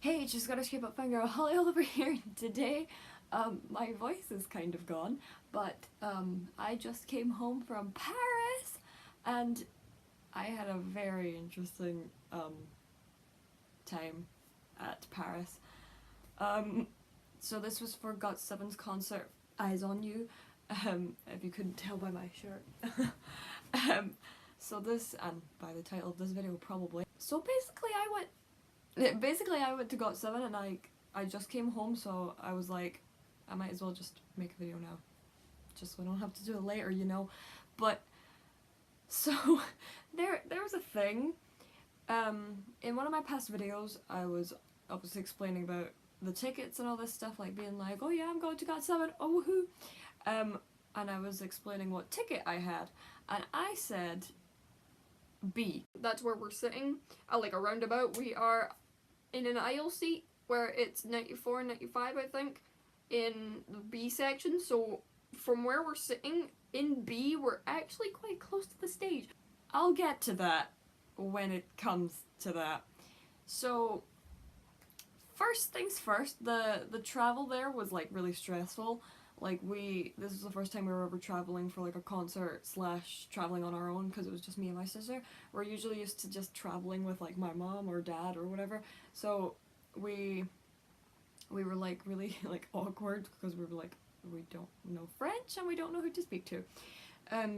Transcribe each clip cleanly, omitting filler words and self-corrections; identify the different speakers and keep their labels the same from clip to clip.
Speaker 1: Hey, just gotta skip up finger Holly over here. Today, my voice is kind of gone, but I just came home from Paris, and I had a very interesting time at Paris. Um, so this was for GOT7's concert, Eyes on You. If you couldn't tell by my shirt. um, so this, and by the title of this video probably. So basically I went to GOT7 and I just came home, so I was like, I might as well just make a video now, just so I don't have to do it later, you know. But so there was a thing. In one of my past videos, I was obviously explaining about the tickets and all this stuff, like being like, oh yeah, I'm going to GOT7, oh woohoo. And I was explaining what ticket I had, and I said B. That's where we're sitting, at like a roundabout. We are in an aisle seat where it's 94 and 95, I think, in the B section. So from where we're sitting in B, we're actually quite close to the stage. I'll get to that when it comes to that. So first things first, the travel there was like really stressful. Like this was the first time we were ever traveling for like a concert / traveling on our own, because it was just me and my sister. We're usually used to just traveling with like my mom or dad or whatever. So we were like really like awkward, because we were like, we don't know French and we don't know who to speak to.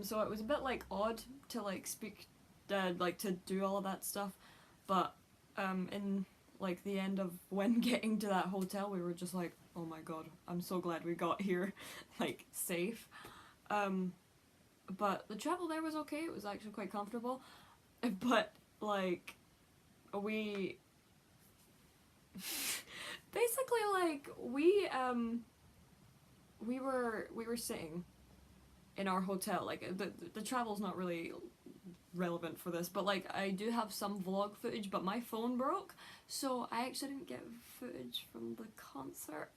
Speaker 1: So it was a bit like odd to like speak, like to do all of that stuff. But in like the end of when getting to that hotel, we were just like, oh my god, I'm so glad we got here, like, safe. But the travel there was okay, it was actually quite comfortable. But, like, we... basically, like, we were sitting in our hotel. Like, the travel's not really relevant for this, but like I do have some vlog footage, but my phone broke, so I actually didn't get footage from the concert.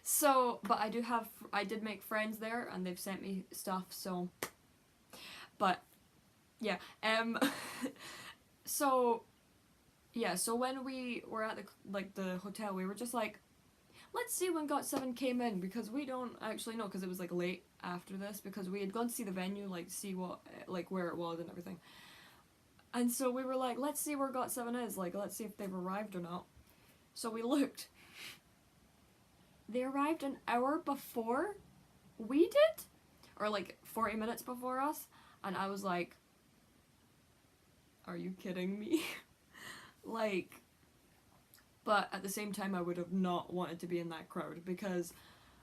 Speaker 1: So, but I did make friends there, and they've sent me stuff, so, but, yeah, so, yeah, so when we were at the hotel, we were just like, let's see when GOT7 came in, because we don't actually know, because it was like late after this, because we had gone to see the venue, like see what, like where it was and everything. And so we were like, let's see where GOT7 is, like let's see if they've arrived or not. So we looked. They arrived an hour before we did, or like 40 minutes before us, and I was like, are you kidding me? Like, but at the same time, I would have not wanted to be in that crowd, because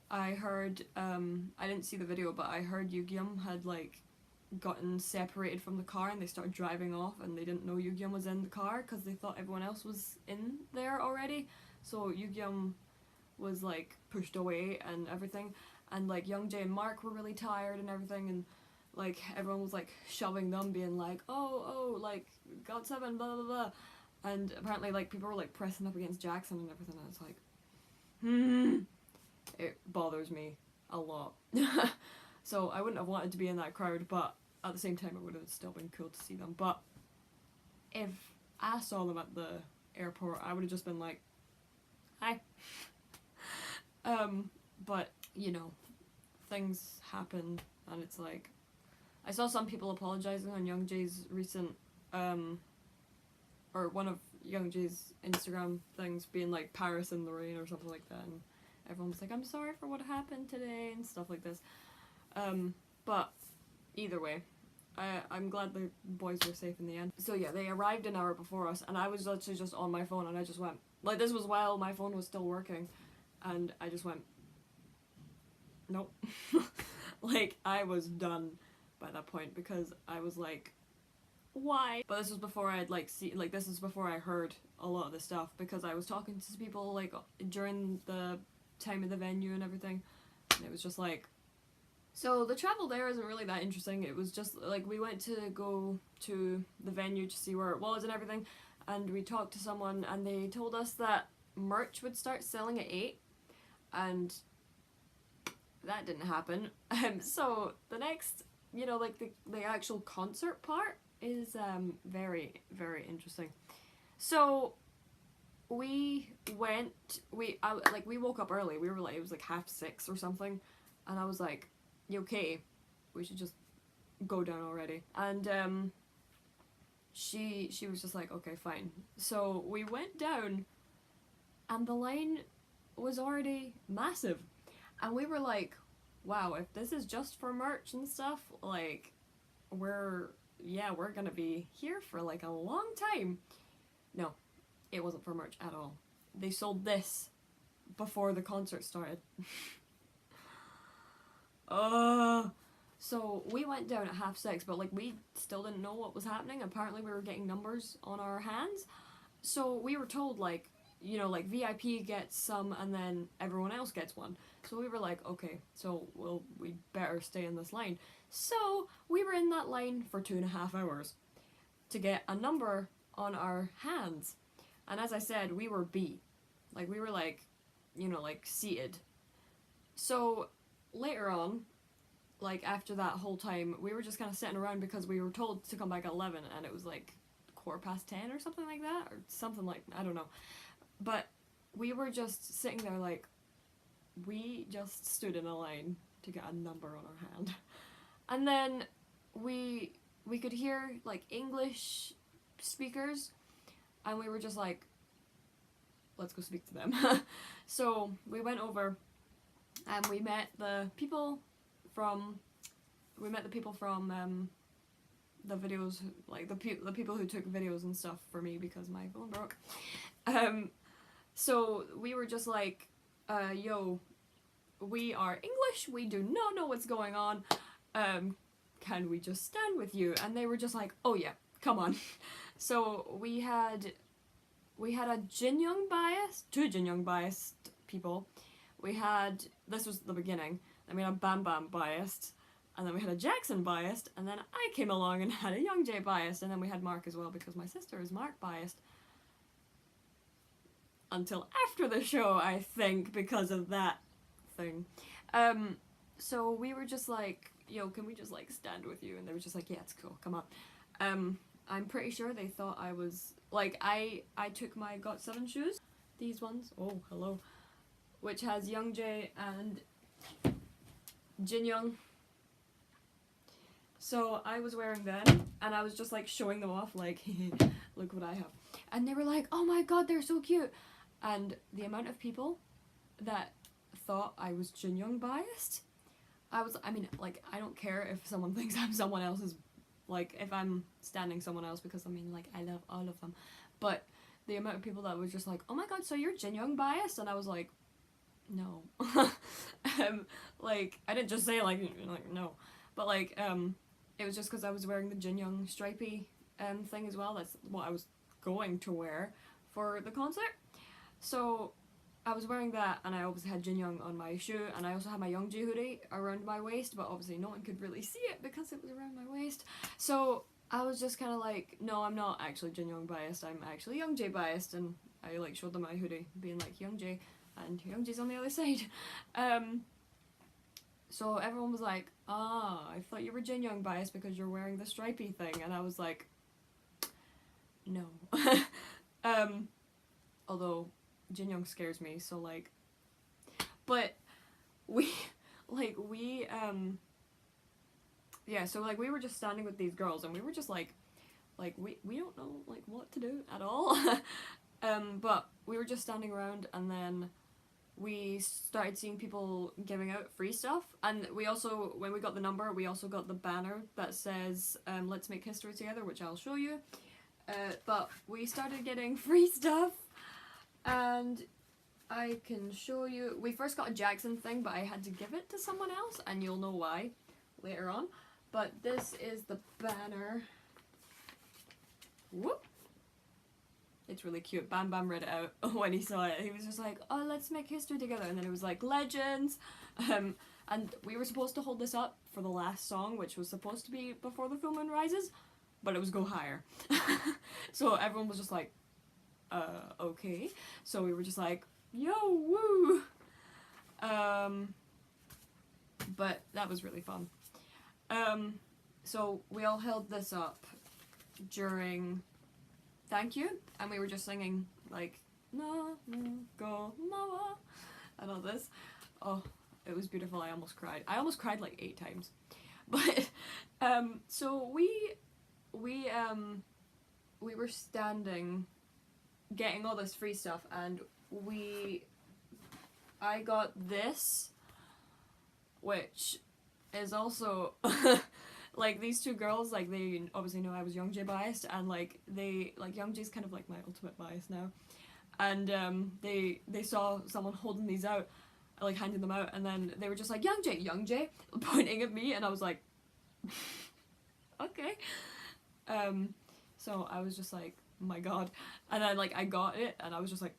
Speaker 1: I heard, I didn't see the video, but I heard Yugyeom had like gotten separated from the car, and they started driving off, and they didn't know Yugyeom was in the car because they thought everyone else was in there already. So Yugyeom was like pushed away and everything, and like Youngjae and Mark were really tired and everything, and like everyone was like shoving them, being like, oh, like GOT7, blah blah blah. And apparently like people were like pressing up against Jackson and everything, and it's like, it bothers me a lot. So I wouldn't have wanted to be in that crowd, but at the same time it would have still been cool to see them. But if I saw them at the airport, I would have just been like, hi. But, you know, things happen, and it's like, I saw some people apologizing on Youngjae's recent, or one of Youngjae's Instagram things being like Paris in the rain or something like that, and everyone was like, I'm sorry for what happened today and stuff like this. But either way, I'm glad the boys were safe in the end. So yeah, they arrived an hour before us, and I was literally just on my phone, and I just went, like, this was while my phone was still working, and I just went, nope. Like, I was done by that point, because I was like, why? But this was before I'd like this is before I heard a lot of the stuff, because I was talking to people like during the time of the venue and everything, and it was just like, so the travel there isn't really that interesting. It was just like, we went to go to the venue to see where it was and everything, and we talked to someone, and they told us that merch would start selling at 8, and that didn't happen. So the next, you know, like the actual concert part is very, very interesting. So we we woke up early. We were like, it was like 6:30 or something, and I was like, "You okay? We should just go down already." And she was just like, "Okay, fine." So we went down, and the line was already massive, and we were like, "Wow, if this is just for merch and stuff, like, we're gonna be here for like a long time." No, it wasn't for merch at all. They sold this before the concert started. So we went down at 6:30, but like we still didn't know what was happening. Apparently we were getting numbers on our hands. So we were told like, like VIP gets some and then everyone else gets one. So we were like, okay, so we better stay in this line. So we were in that line for 2.5 hours to get a number on our hands. And as I said, we were B. Like we were like, like seated. So later on, like after that whole time, we were just kind of sitting around because we were told to come back at 11 and it was like 10:15 or something like that, or something like, I don't know. But we were just sitting there like, we just stood in a line to get a number on our hand. And then we could hear like English speakers, and we were just like, let's go speak to them. So we went over and we met the people from the videos, like the people who took videos and stuff for me because my phone broke. So we were just like, yo, we are English, we do not know what's going on, can we just stand with you? And they were just like, oh yeah, come on. So we had a Jin Young bias, 2 Jin Young biased people. This was the beginning, then we had a Bam Bam biased, and then we had a Jackson biased, and then I came along and had a Young Jae biased, and then we had Mark as well because my sister is Mark biased. Until after the show, I think, because of that thing. So we were just like, yo, can we just like stand with you? And they were just like, yeah, it's cool, come on. I'm pretty sure they thought I was, like, I took my GOT7 shoes, these ones, oh, hello, which has Young Jae and Jin Young. So I was wearing them, and I was just like showing them off, like, look what I have. And they were like, oh my god, they're so cute. And the amount of people that thought I was Jin Young biased, I like, I don't care if someone thinks I'm someone else's, like, if I'm standing someone else, because like, I love all of them. But the amount of people that was just like, oh my god, so you're Jin Young biased? And I was like, no. Like, I didn't just say like no. But like, it was just because I was wearing the Jin Young stripy thing as well. That's what I was going to wear for the concert. So I was wearing that, and I obviously had Jin Young on my shoe, and I also had my Youngjae hoodie around my waist, but obviously no one could really see it because it was around my waist. So I was just kind of like, no, I'm not actually Jin Young biased, I'm actually Youngjae biased, and I like showed them my hoodie, being like Youngjae, and Youngjae's on the other side. So everyone was like, I thought you were Jin Young biased because you're wearing the stripy thing, and I was like, no. Although Jin Young scares me, so like, but yeah, so like we were just standing with these girls, and we were just like we don't know like what to do at all. But we were just standing around, and then we started seeing people giving out free stuff, and we also, when we got the number, we also got the banner that says let's make history together, which I'll show you. But we started getting free stuff, and I can show you. We first got a Jackson thing, but I had to give it to someone else, and you'll know why later on. But this is the banner. Whoop! It's really cute. Bam Bam read it out when he saw it. He was just like, oh, let's make history together. And then it was like, legends. And we were supposed to hold this up for the last song, which was supposed to be Before the Full Moon Rises, but it was Go Higher. So everyone was just like, okay. So we were just like, yo, woo! But that was really fun. So we all held this up during Thank You, and we were just singing like no, go, Noah, and all this. Oh, it was beautiful. I almost cried. I almost cried like 8 times. But, so we were standing, getting all this free stuff, and I got this, which is also, like, these two girls, like, they obviously know I was Youngjae biased, and, like, Youngjae's kind of, like, my ultimate bias now, and, they saw someone holding these out, like, handing them out, and then they were just like, Youngjae, pointing at me, and I was like, okay, so I was just like, oh my god, and then, like, I got it, and I was just like,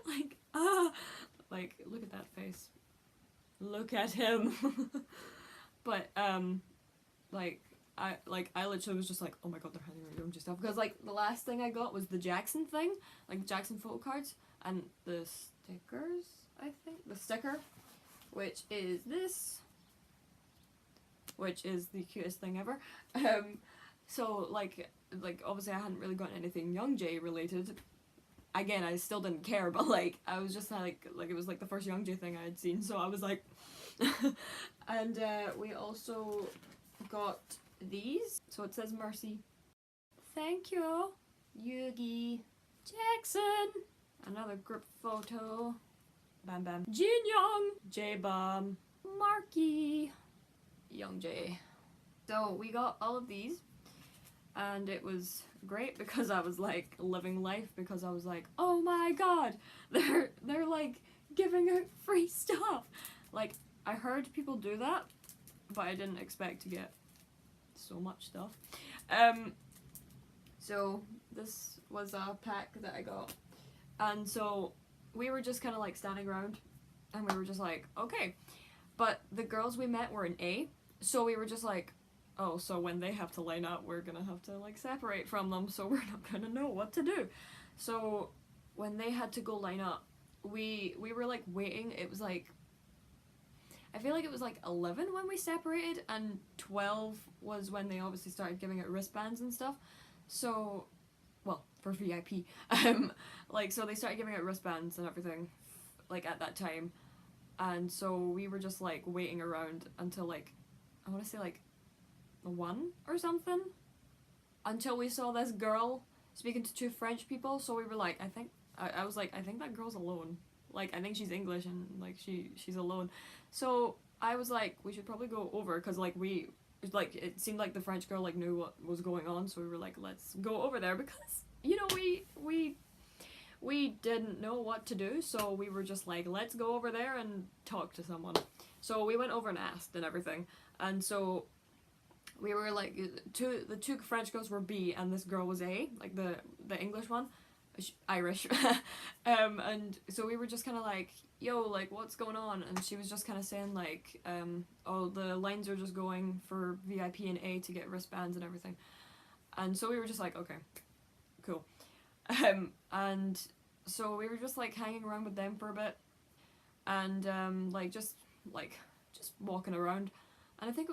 Speaker 1: like, like, look at that face. Look at him. But, like, I literally was just like, oh my god, they're handing me Youngjae stuff. Because, like, the last thing I got was the Jackson thing, like, the Jackson photo cards, and the stickers, I think? The sticker, which is this, which is the cutest thing ever. So, like, obviously I hadn't really gotten anything Youngjae related. Again, I still didn't care, but, like, I was just like it was, like, the first Youngjae thing I had seen, so I was like, and, we also got these, so it says Mercy. Thank you, Yugi, Jackson, another group photo, Bam Bam, Jin Young, J-Bomb, Marky, Youngjae. So we got all of these, and it was great because I was like living life, because I was like, oh my god, they're like giving out free stuff. Like, I heard people do that, but I didn't expect to get so much stuff. So this was a pack that I got, and so we were just kind of like standing around, and we were just like, okay, but the girls we met were in A, so we were just like, oh, so when they have to line up, we're gonna have to like separate from them, so we're not gonna know what to do. So when they had to go line up, we were like waiting. It was like, I feel like it was like 11 when we separated, and 12 was when they obviously started giving out wristbands and stuff. So, well, for VIP. Like, so they started giving out wristbands and everything, like, at that time. And so we were just like waiting around until like, I want to say like 1 or something, until we saw this girl speaking to 2 French people. So we were like, I was like, I think that girl's alone. Like, I think she's English, and like she's alone. So I was like, we should probably go over, because like it seemed like the French girl like knew what was going on. So we were like, let's go over there, because, you know, we didn't know what to do. So we were just like, let's go over there and talk to someone. So we went over and asked and everything. And so we were like, the 2 French girls were B, and this girl was A, like the English one, Irish. And so we were just kind of like, yo, like, what's going on? And she was just kind of saying like, oh, the lines are just going for VIP and A to get wristbands and everything. And so we were just like, okay, cool. And so we were just like hanging around with them for a bit, and like just walking around. And I feel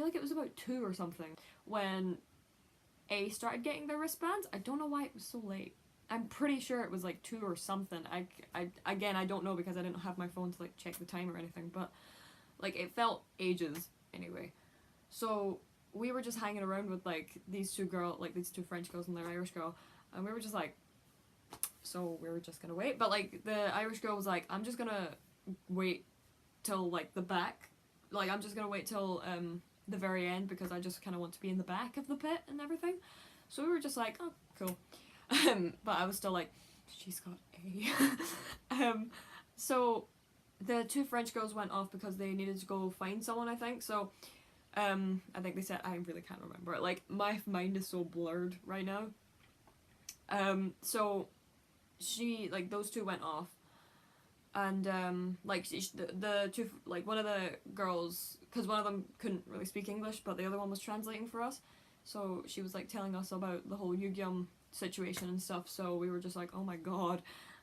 Speaker 1: like it was about 2 or something when A started getting their wristbands. I don't know why it was so late. I'm pretty sure it was like 2 or something. Again, I don't know, because I didn't have my phone to like check the time or anything, but like it felt ages anyway. So we were just hanging around with like these 2 French girls and their Irish girl, and we were just like, so we were just gonna wait. But like the Irish girl was like, I'm just gonna wait till like the back. Like, I'm just gonna wait till the very end, because I just kind of want to be in the back of the pit and everything. So we were just like, oh, cool. But I was still like, she's got A. So the 2 French girls went off because they needed to go find someone, I think. So I think they said, I really can't remember it. Like, my mind is so blurred right now. So those 2 went off. And like the 2, like, one of the girls, because one of them couldn't really speak English, but the other one was translating for us, so she was like telling us about the whole Yugyum situation and stuff. So we were just like, oh my god,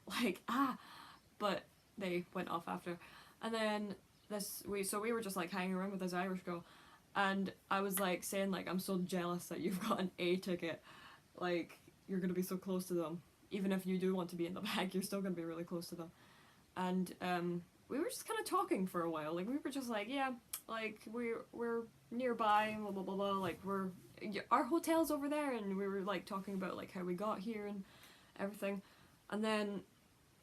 Speaker 1: like, but they went off after. And then we were just like hanging around with this Irish girl, and I was like saying like, I'm so jealous that you've got an A ticket, like, you're gonna be so close to them. even if you do want to be in the back, you're still gonna be really close to them. And we were just kind of talking for a while. Like, we were just like, yeah, like, we're nearby, blah blah blah blah. Like, our hotel's over there, and we were like talking about like how we got here and everything. And then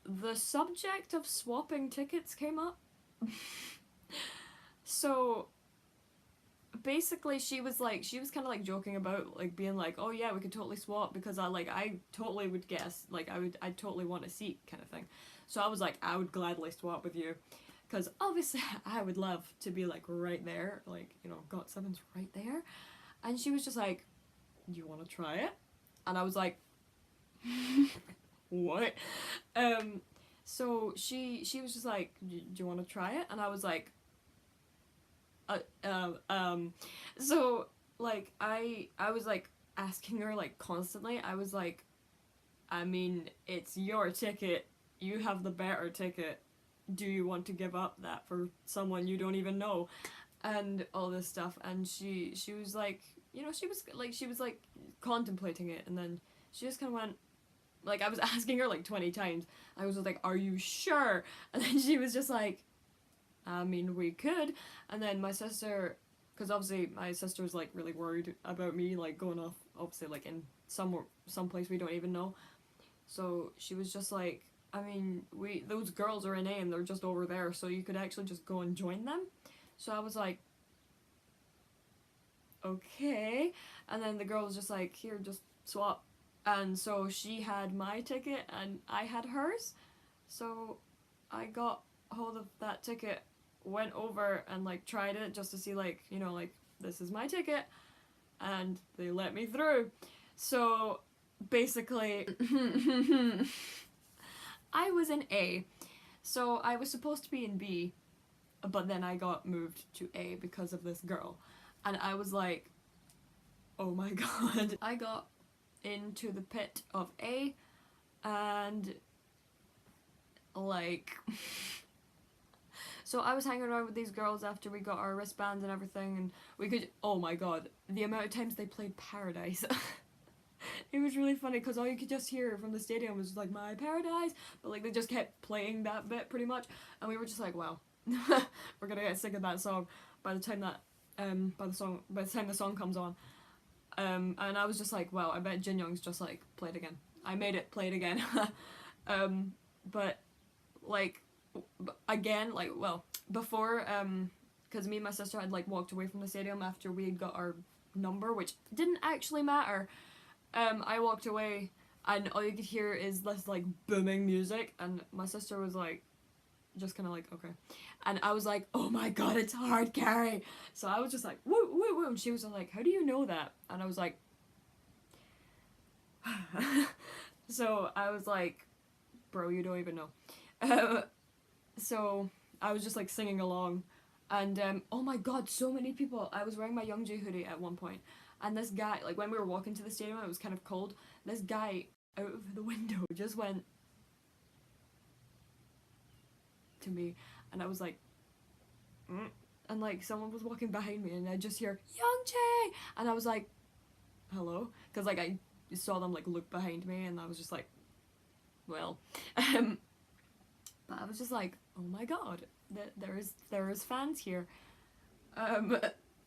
Speaker 1: the subject of swapping tickets came up. So basically she was kind of like joking about like being like, oh yeah, we could totally swap, because I totally would guess, like I totally want a seat kind of thing. So I was like, I would gladly swap with you, because obviously I would love to be like right there, like, you know, GOT7's right there. And she was just like, you want to try it? And I was like, what? So she was just like, do you want to try it? And I was like, so like I was like asking her like constantly. I was like, I mean, it's your ticket, you have the better ticket, do you want to give up that for someone you don't even know, and all this stuff. And she was like, you know, she was like contemplating it, and then she just kind of went, like, I was asking her like 20 times, I was like, are you sure? And then she was just like, I mean, we could. And then my sister, because obviously my sister was like really worried about me like going off, obviously like in some place we don't even know. So she was just like, I mean, those girls are in A and they're just over there, so you could actually just go and join them. So I was like, okay. And then the girl was just like, here, just swap. And so she had my ticket and I had hers. So I got hold of that ticket, went over and like tried it just to see, like, you know, like, this is my ticket, and they let me through. So basically I was in A, so I was supposed to be in B, but then I got moved to A because of this girl. And I was like, oh my god. I got into the pit of A, and like so I was hanging around with these girls after we got our wristbands and everything, and we could, oh my god, the amount of times they played Paradise. It was really funny, because all you could just hear from the stadium was like, my paradise, but like they just kept playing that bit pretty much, and we were just like, wow. We're gonna get sick of that song by the time that by the time the song comes on. And I was just like, wow, I bet Jin Young's just like, play it again. I made it, play it again. But like, again, like, well, before, because me and my sister had like walked away from the stadium after we had got our number, which didn't actually matter. I walked away and all you could hear is this like booming music, and my sister was like, just kind of like, okay. And I was like, oh my god, it's hard carry. So I was just like, woo, woo, woo. And she was like, how do you know that? And I was like, so I was like, bro, you don't even know. So I was just like singing along. And oh my god, so many people. I was wearing my Youngjae hoodie at one point. And this guy, like when we were walking to the stadium, it was kind of cold. This guy out of the window just went to me, and I was like, and like someone was walking behind me, and I just hear Youngjae, and I was like, hello, because like I saw them like look behind me, and I was just like, well, but I was just like, oh my god, there is fans here,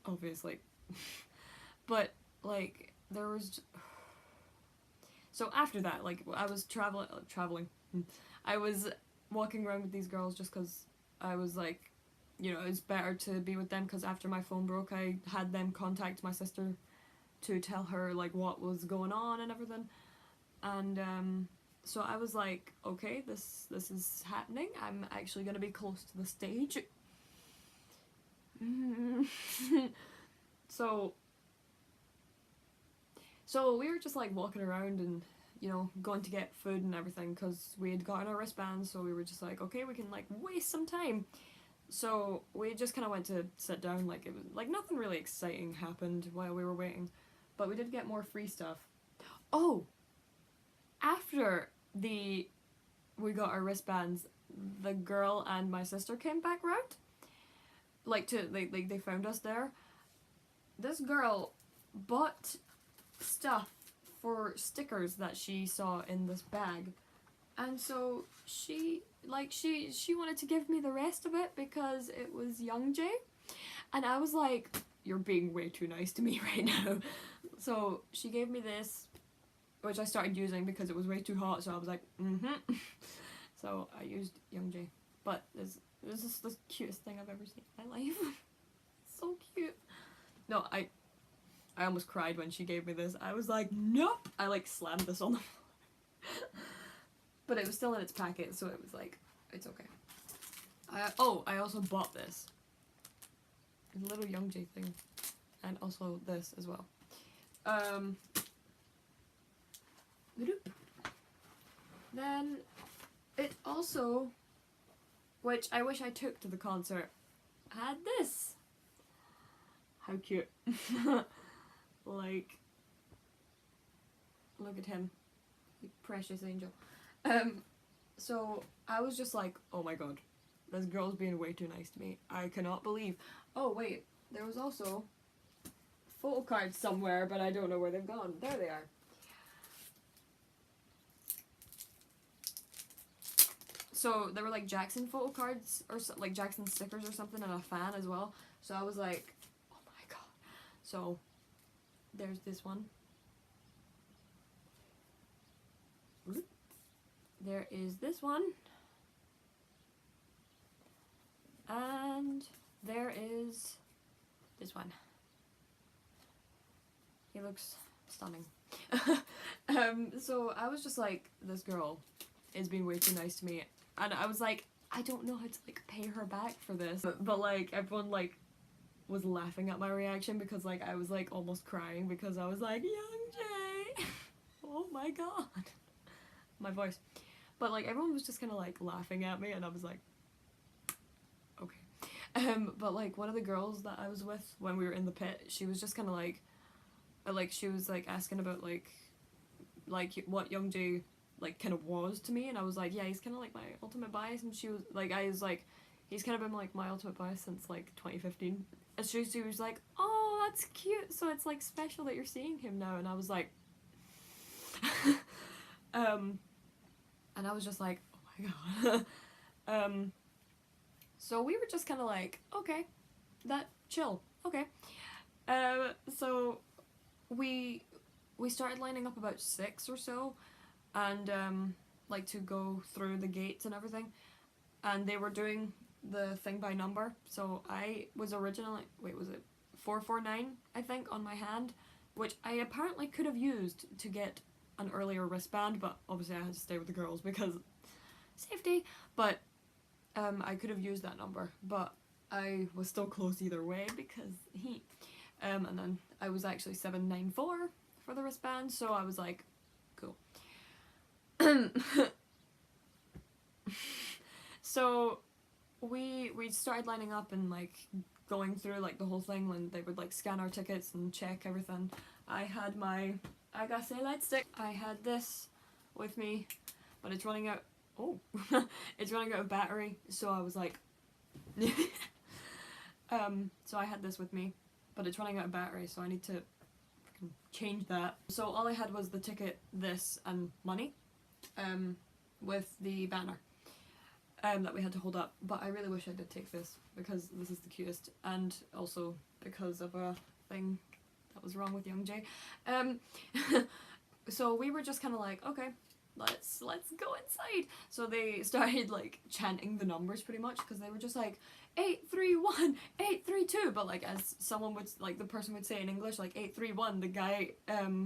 Speaker 1: obviously. But like there was, so after that, like I was traveling. I was walking around with these girls just because I was like, you know, it's better to be with them, because after my phone broke, I had them contact my sister to tell her like what was going on and everything. And so I was like, okay, this is happening. I'm actually gonna be close to the stage. So we were just like walking around and, you know, going to get food and everything, because we had gotten our wristbands, so we were just like, okay, we can like waste some time. So we just kind of went to sit down, like it was like nothing really exciting happened while we were waiting, but we did get more free stuff. Oh, after we got our wristbands, the girl and my sister came back round, like they found us there. This girl bought stuff for stickers that she saw in this bag. And so she wanted to give me the rest of it because it was Youngjae. And I was like, you're being way too nice to me right now. So she gave me this, which I started using because it was way too hot, so I was like, So I used Youngjae. But this is the cutest thing I've ever seen in my life. So cute. No, I almost cried when she gave me this. I was like, nope! I like slammed this on the floor. But it was still in its packet, so it was like, it's okay. I also bought this. A little Youngjae thing. And also this as well. Then it also, which I wish I took to the concert, had this. How cute. Like, look at him. You precious angel. So I was just like, oh my god, this girl's being way too nice to me. I cannot believe. Oh wait, there was also photo cards somewhere, but I don't know where they've gone. There they are. So there were like Jackson photo cards, or like Jackson stickers or something, and a fan as well. So I was like, oh my god. So there's this one. There is this one. And there is this one. He looks stunning. So I was just like, this girl is being way too nice to me. And I was like, I don't know how to like pay her back for this. But like everyone like was laughing at my reaction because like I was like almost crying because I was like, Youngjae! Oh my god. My voice. But like everyone was just kind of like laughing at me and I was like, okay. But like one of the girls that I was with when we were in the pit, she was just kind of like she was like asking about like what Youngjae like kind of was to me, and I was like, yeah, he's kind of like my ultimate bias, and she was like, I was like, he's kind of been like my ultimate bias since like 2015. And she was like, oh, that's cute, so it's like special that you're seeing him now. And I was like and I was just like, oh my god. So we were just kind of like, okay, that chill, okay. So we started lining up about 6 or so, and like to go through the gates and everything, and they were doing the thing by number. So I was originally, wait, was it 449 I think on my hand, which I apparently could have used to get an earlier wristband, but obviously I had to stay with the girls because safety. But I could have used that number, but I was still close either way because he and then I was actually 794 for the wristband, so I was like, cool. So we started lining up and like going through like the whole thing when they would like scan our tickets and check everything. I had my Agase light stick. I had this with me, but it's running out. Oh, it's running out of battery, so I was like so I had this with me, but it's running out of battery, so I need to change that. So all I had was the ticket, this, and money, with the banner that we had to hold up. But I really wish I did take this because this is the cutest, and also because of a thing that was wrong with Youngjae. So we were just kind of like, okay, let's go inside. So they started like chanting the numbers pretty much, because they were just like 831, 832, but like as someone would, like the person would say in English like 831, the guy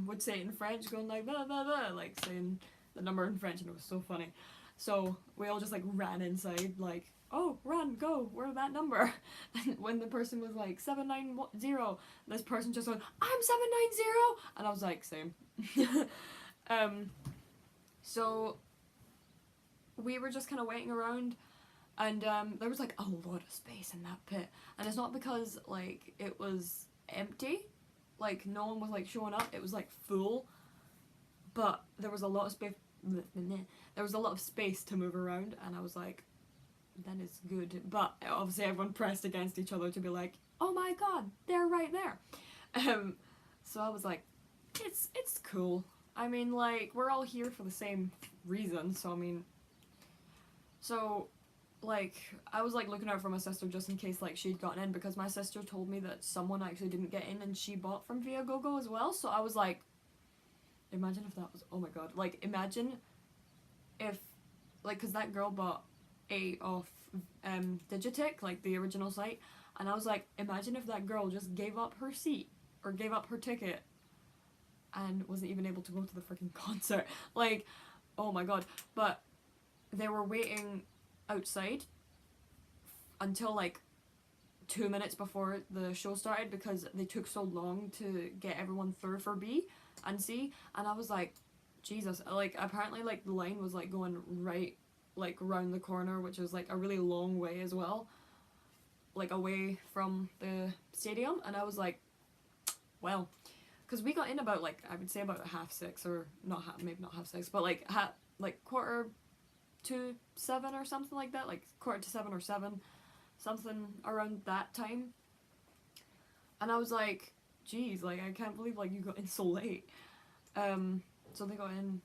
Speaker 1: would say it in French, going like blah blah blah, like saying the number in French, and it was so funny. So we all just like ran inside like, oh, run, go, we're that number. And when the person was like 790, this person just went, I'm 790, and I was like, same. So we were just kind of waiting around, and there was like a lot of space in that pit, and it's not because like it was empty, like no one was like showing up, it was like full, but there was a lot of space. There was a lot of space to move around, and I was like, that is good. But obviously everyone pressed against each other to be like, oh my god, they're right there. So I was like, it's cool. I mean, like, we're all here for the same reason, so I mean, so, like, I was, like, looking out for my sister just in case, like, she'd gotten in, because my sister told me that someone actually didn't get in and she bought from Viagogo as well, so I was like, imagine if that was, oh my god, like, imagine if, like, because that girl bought a off Digitic, like, the original site, and I was like, imagine if that girl just gave up her seat, or gave up her ticket, and wasn't even able to go to the freaking concert, like, oh my god, but they were waiting outside until like 2 minutes before the show started because they took so long to get everyone through for B and C, and I was like, Jesus, like, apparently, like, the line was, like, going right, like, round the corner, which was, like, a really long way as well, like, away from the stadium, and I was like, well, because we got in about, like, I would say about 6:30, or not half, maybe not 6:30, but, like, 6:45 or something like that, like 6:45 or 7, something around that time, and I was like, geez, like, I can't believe, like, you got in so late, so they got in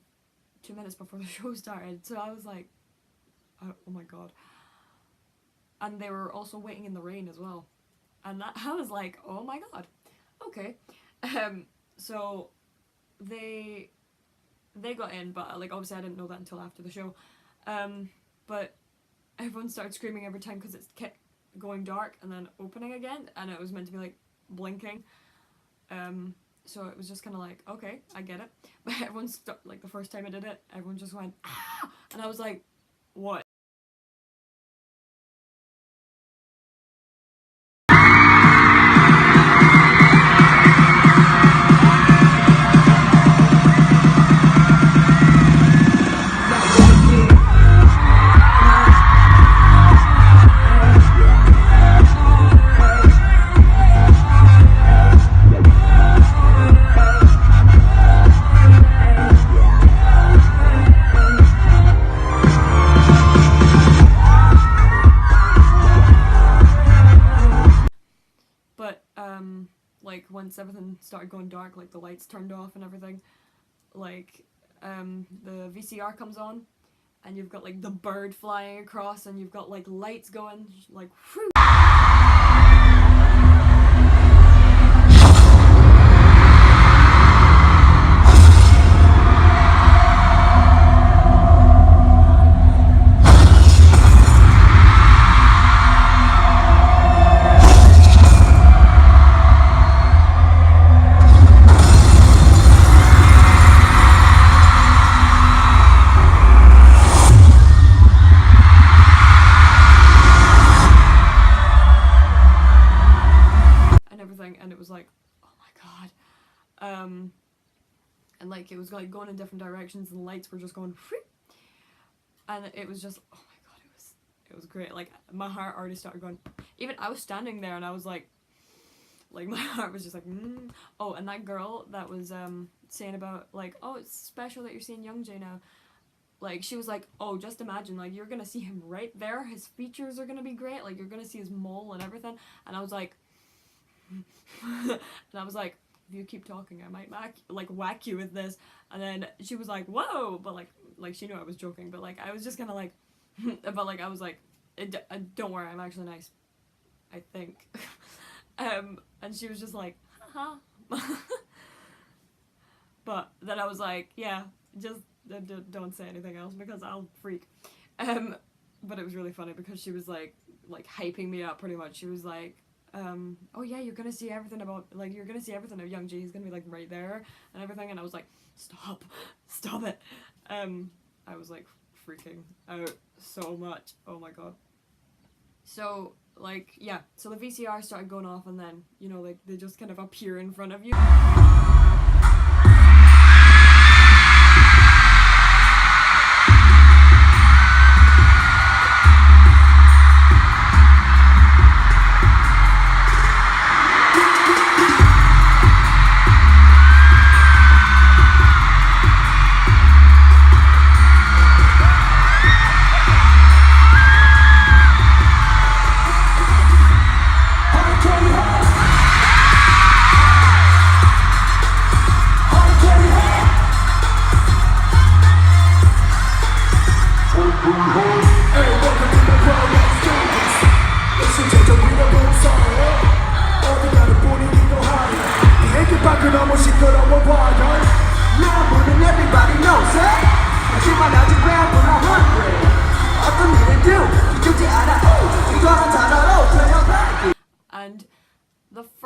Speaker 1: 2 minutes before the show started, so I was like, oh my god, and they were also waiting in the rain as well, and that, I was like, oh my god, okay, so they got in, but, like, obviously I didn't know that until after the show, but everyone started screaming every time because it kept going dark and then opening again, and it was meant to be, like, blinking, so it was just kind of like, okay, I get it, but everyone like, the first time I did it, everyone just went, ah, and I was like, what? Like, once everything started going dark, like, the lights turned off and everything, like, the VCR comes on, and you've got, like, the bird flying across, and you've got, like, lights going, like, whew. And it was like, oh my god, and, like, it was, like, going in different directions, and the lights were just going whew, and it was just, oh my god, it was great, like, my heart already started going, even I was standing there and I was like my heart was just like, oh, and that girl that was saying about, like, oh, it's special that you're seeing Youngjae now, like, she was like, oh, just imagine, like, you're gonna see him right there, his features are gonna be great, like, you're gonna see his mole and everything, and I was like, and I was like, if you keep talking, I might whack you with this, and then she was like, whoa, but, like, she knew I was joking, but, like, I was just kind of like, but, like, I was like, don't worry, I'm actually nice, I think, and she was just like, haha, but then I was like, yeah, just don't say anything else, because I'll freak, but it was really funny, because she was, like, hyping me up, pretty much, she was like, oh yeah, you're gonna see everything about, like, you're gonna see everything of Youngjae, he's gonna be, like, right there, and everything, and I was like, stop it, I was, like, freaking out so much, oh my god, so, like, yeah, so the VCR started going off, and then, you know, like, they just kind of appear in front of you.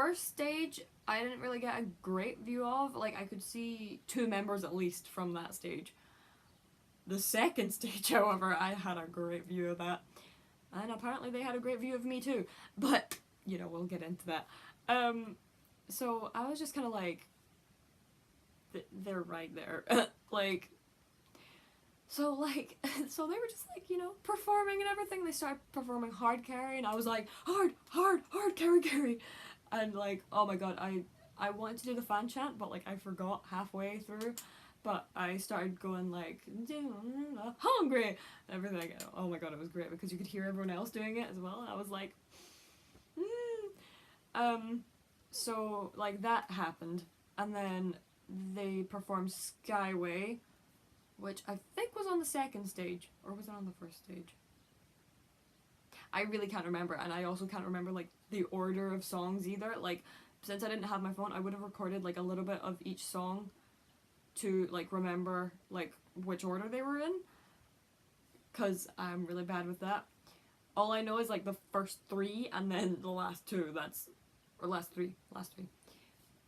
Speaker 1: first stage I didn't really get a great view of. Like, I could see 2 members at least from that stage. The second stage, however, I had a great view of that. And apparently they had a great view of me too. But, you know, we'll get into that. So I was just kind of like, they're right there. Like, so they were just like, you know, performing and everything. They started performing hard carry, and I was like, hard carry. And like, oh my god, I wanted to do the fan chant, but like I forgot halfway through. But I started going like, hungry, and everything. Oh my god, it was great because you could hear everyone else doing it as well. I was like, so like that happened, and then they performed Skyway, which I think was on the second stage, or was it on the first stage? I really can't remember, and I also can't remember like the order of songs either. Like, since I didn't have my phone, I would have recorded like a little bit of each song to like remember like which order they were in, because I'm really bad with that. All I know is like the first 3 and then the last 2. Last three.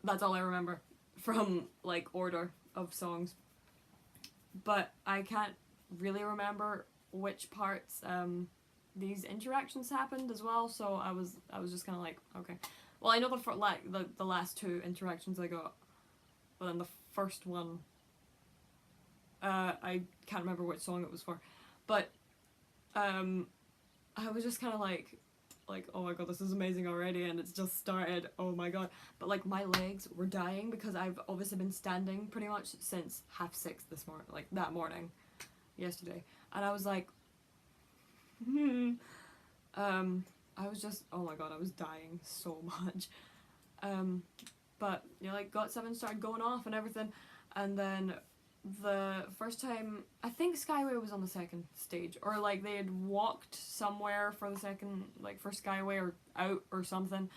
Speaker 1: That's all I remember from like order of songs. But I can't really remember which parts these interactions happened as well. So I was just kind of like, okay. Well, I know the last 2 interactions I got, but then the first one, I can't remember which song it was for, but I was just kind of like, oh my god, this is amazing already, and it's just started, oh my god. But like my legs were dying because I've obviously been standing pretty much since 6:30 this morning, like that morning, yesterday, and I was like, I was just, oh my god, I was dying so much. But you know, like GOT7 started going off and everything, and then the first time, I think Skyway was on the second stage, or like they had walked somewhere for the second, like for Skyway or out or something,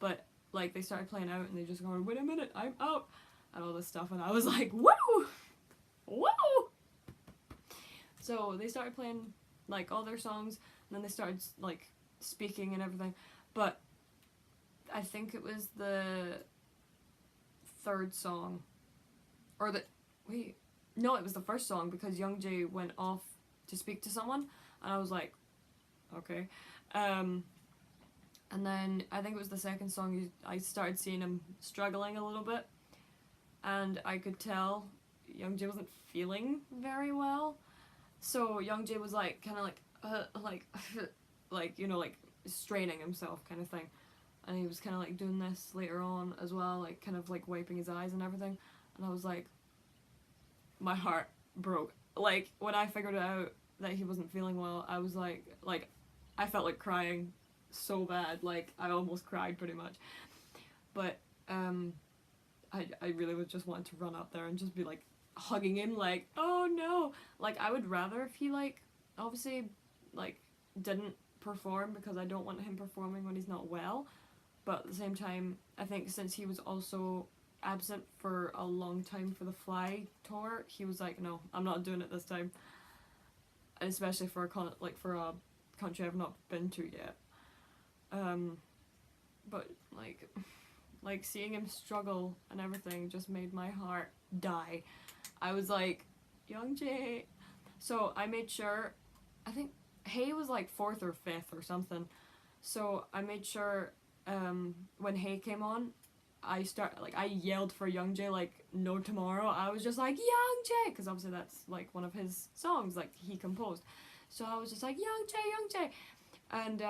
Speaker 1: but like they started playing out and they just going, wait a minute, I'm out, and all this stuff, and I was like, woo! Woo! So they started playing like all their songs, and then they started like speaking and everything, but I think it was the third song, or no, it was the first song, because Youngjae went off to speak to someone, and I was like, okay. And then I think it was the second song I started seeing him struggling a little bit, and I could tell Youngjae wasn't feeling very well. So Youngjae was like, kind of like you know, like straining himself kind of thing, and he was kind of like doing this later on as well, like kind of like wiping his eyes and everything, and I was like, my heart broke. Like, when I figured out that he wasn't feeling well, I was like, I felt like crying so bad. Like, I almost cried pretty much. But, I really would just want to run up there and just be, like, hugging him, like, oh no! Like, I would rather if he, like, obviously, like, didn't perform, because I don't want him performing when he's not well. But at the same time, I think since he was also absent for a long time for the Fly tour, he was like, no, I'm not doing it this time, and especially for a country I've not been to yet. But like seeing him struggle and everything just made my heart die. I was like, Youngjae. So I made sure, I think Hey was like 4th or 5th or something, so I made sure when Hey came on, I yelled for Youngjae like no tomorrow. I was just like, Youngjae, because obviously that's like one of his songs, like he composed. So I was just like, Youngjae. And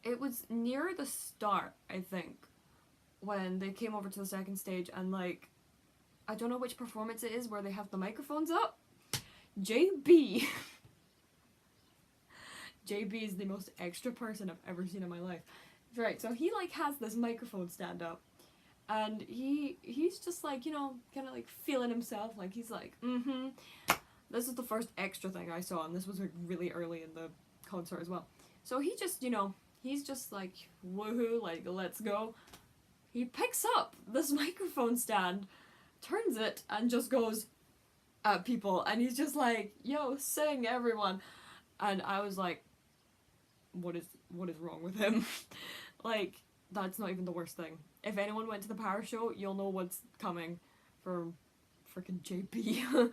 Speaker 1: it was near the start, I think, when they came over to the second stage, and like, I don't know which performance it is where they have the microphones up. JB is the most extra person I've ever seen in my life. Right, so he like has this microphone stand up, and he's just like, you know, kind of like feeling himself, like he's like, this is the first extra thing I saw, and this was like really early in the concert as well. So he just, you know, he's just like, woohoo, like let's go. He picks up this microphone stand, turns it, and just goes at people, and he's just like, yo, sing everyone. And I was like, what is wrong with him? Like, that's not even the worst thing. If anyone went to the Power Show, you'll know what's coming for freaking JP.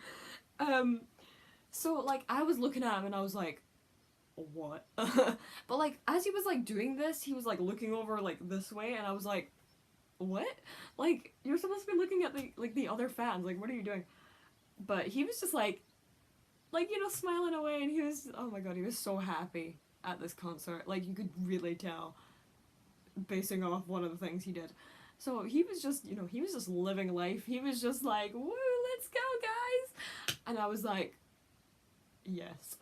Speaker 1: um, so like I was looking at him and I was like, what? But like as he was like doing this, he was like looking over like this way, and I was like, what? Like you're supposed to be looking at the other fans. Like what are you doing? But he was just like you know smiling away, and he was, oh my god, he was so happy at this concert. Like you could really tell, basing off one of the things he did. So he was just, you know, he was just living life. He was just like, woo, let's go, guys. And I was like, yes.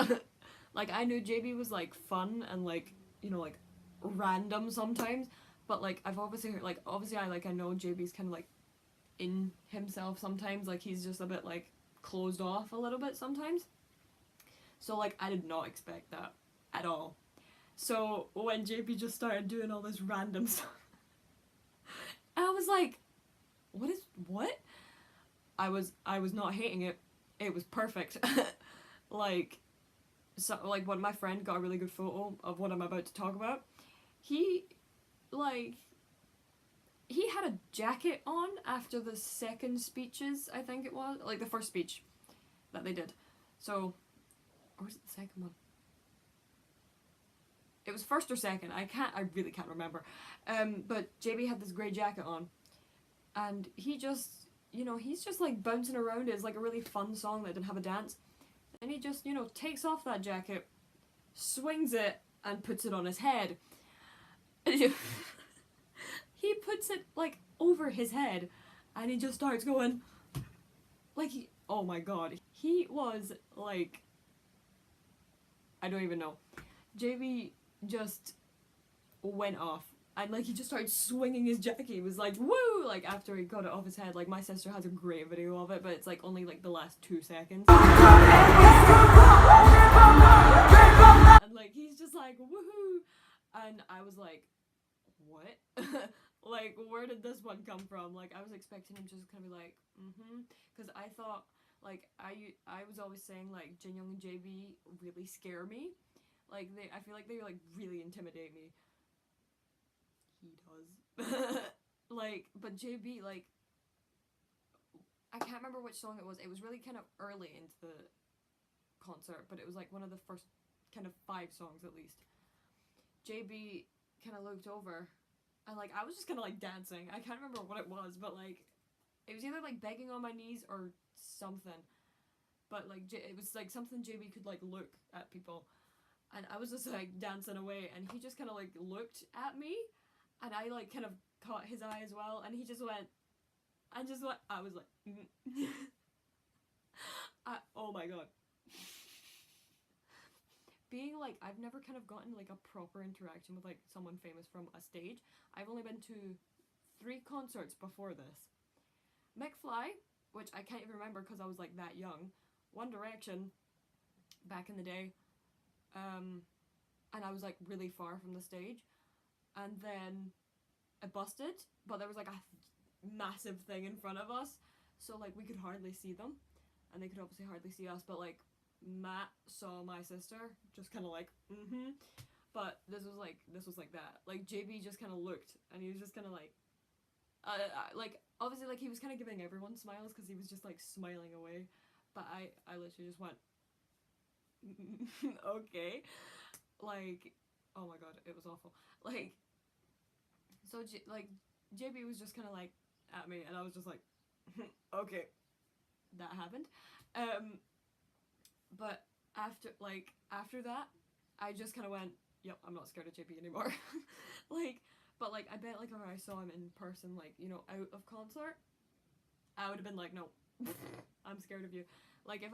Speaker 1: Like, I knew JB was, like, fun and, like, you know, like, random sometimes. But, like, I've obviously heard, like, obviously I know JB's kind of, like, in himself sometimes. Like, he's just a bit, like, closed off a little bit sometimes. So, like, I did not expect that at all. So, when JB just started doing all this random stuff, I was like, what? I was not hating it. It was perfect. Like, so like when my friend got a really good photo of what I'm about to talk about, he like he had a jacket on after the second speeches, I think it was, like the first speech that they did. So, or was it the second one? It was first or second. I really can't remember. But JB had this grey jacket on, and he just, you know, he's just like bouncing around. It's like a really fun song that didn't have a dance. And he just, you know, takes off that jacket, swings it, and puts it on his head. He puts it, like, over his head, and he just starts going, like, oh my god. He was, like, I don't even know. JB just went off. And, like, he just started swinging his jacket. He was like, woo! Like, after he got it off his head. Like, my sister has a great video of it, but it's, like, only, like, the last 2 seconds. And, like, he's just like, woohoo! And I was like, what? Like, where did this one come from? Like, I was expecting him to just kind of be like, because I thought, like, I was always saying, like, Jinyoung and JB really scare me. Like, I feel like they, like, really intimidate me. He does. Like, but JB, like, I can't remember which song it was. It was really kind of early into the concert, but it was, like, one of the first kind of 5 songs, at least. JB kind of looked over, and, like, I was just kind of, like, dancing. I can't remember what it was, but, like, it was either, like, begging on my knees or something. But, like, it was, like, something JB could, like, look at people. And I was just, like, dancing away, and he just kind of, like, looked at me, and I, like, kind of caught his eye as well, and he just went, I was like, oh my god. Being, like, I've never kind of gotten, like, a proper interaction with, like, someone famous from a stage. I've only been to 3 concerts before this. McFly, which I can't even remember because I was, like, that young. One Direction, back in the day. And I was, like, really far from the stage. And then it busted, but there was, like, a massive thing in front of us. So, like, we could hardly see them. And they could obviously hardly see us, but, like, Matt saw my sister, just kind of like, But this was like that. Like, JB just kind of looked, and he was just kind of like, like, obviously, like, he was kind of giving everyone smiles, because he was just, like, smiling away. But I literally just went, okay. Like, oh my god, it was awful. Like, so, JB was just kind of, like, at me, and I was just like, okay, that happened. But after that, I just kind of went, yep, I'm not scared of JB anymore. Like, but, like, I bet, like, if I saw him in person, like, you know, out of concert, I would have been like, no, I'm scared of you. Like, if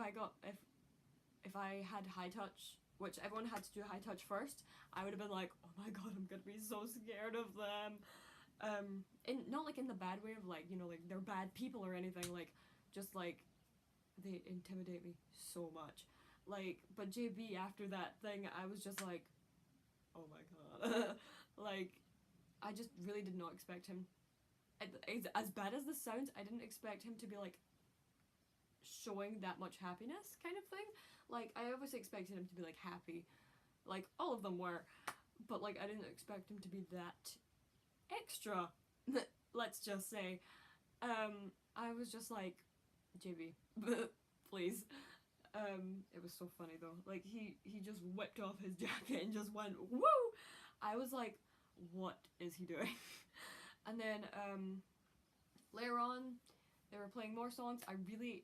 Speaker 1: I had high touch, which everyone had to do high touch first, I would have been like, oh my god, I'm gonna be so scared of them. Not, like, in the bad way of, like, you know, like, they're bad people or anything, like, just, like, they intimidate me so much. Like, but JB, after that thing, I was just like, oh my god. Like, I just really did not expect him. As bad as this sounds, I didn't expect him to be, like, showing that much happiness kind of thing. Like, I obviously expected him to be, like, happy. Like, all of them were. But, like, I didn't expect him to be that extra, let's just say. I was just like, JB, please. It was so funny though. Like he just whipped off his jacket and just went woo. I was like, what is he doing? And then later on, they were playing more songs. I'm really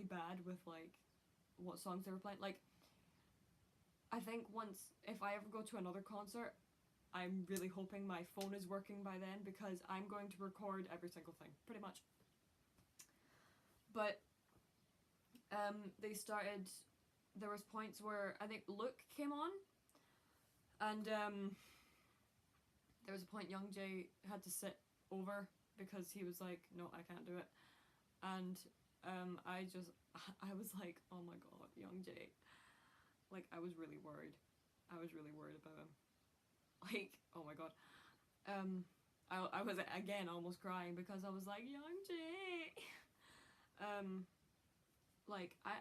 Speaker 1: bad with like what songs they were playing. Like, I think if I ever go to another concert, I'm really hoping my phone is working by then, because I'm going to record every single thing, pretty much. But there was points where I think Look came on, and there was a point Young Jae had to sit over because he was like, no, I can't do it. And I was like, oh my god, Young Jae. Like, I was really worried. I was really worried about him. Like, oh my god. I was again almost crying because I was like, Young Jae. Like, I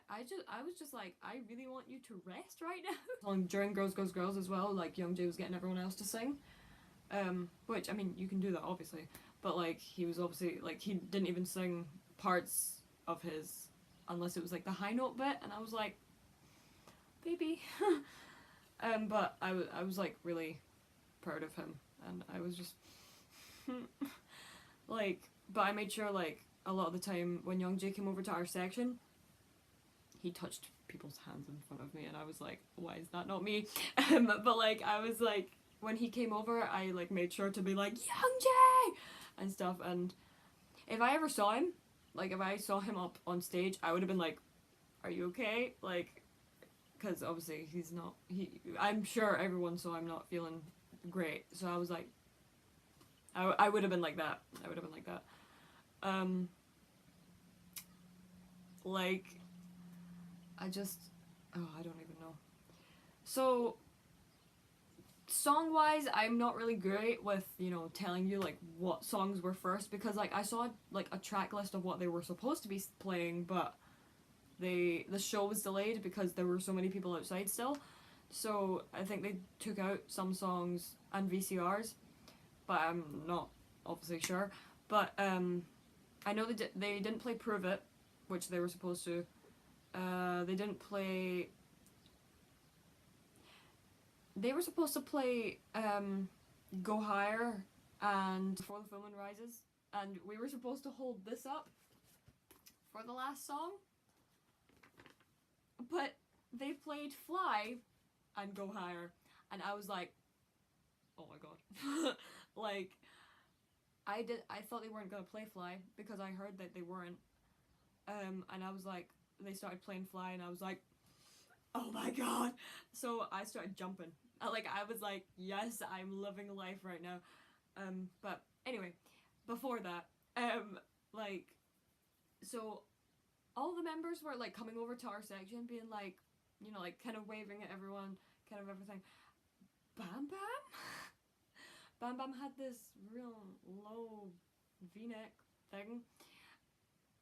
Speaker 1: was just like, I really want you to rest right now. During Girls Girls Girls as well, like Young Jae was getting everyone else to sing. Which, I mean, you can do that obviously, but like he was obviously like, he didn't even sing parts of his unless it was like the high note bit, and I was like, baby. But I was like really proud of him, and I was just like, but I made sure like a lot of the time when Young Jae came over to our section, he touched people's hands in front of me, and I was like, why is that not me? But like, I was like, when he came over, I like made sure to be like, Young Jae! And stuff, and if I ever saw him, like if I saw him up on stage, I would have been like, are you okay? Like, because obviously I'm sure everyone saw I'm not feeling great, so I was like, I would have been like that. I would have been like that. Like, I don't even know. So, song-wise, I'm not really great with, telling you, like, what songs were first, because, like, I saw, like, a track list of what they were supposed to be playing, but the show was delayed because there were so many people outside still. So, I think they took out some songs and VCRs, but I'm not obviously sure. But, I know they didn't play Prove It, which they were supposed to. They didn't play... They were supposed to play Go Higher and Before the Full Moon Rises, and we were supposed to hold this up for the last song, but they played Fly and Go Higher, and I was like, oh my god. Like, I thought they weren't gonna play Fly because I heard that they weren't, and I was like, they started playing Fly, and I was like, oh my god. So I started jumping. Like, I was like, yes, I'm living life right now. But anyway, before that, like, so all the members were like coming over to our section being like, like kind of waving at everyone, kind of everything. Bam Bam? Bam Bam had this real low v-neck thing,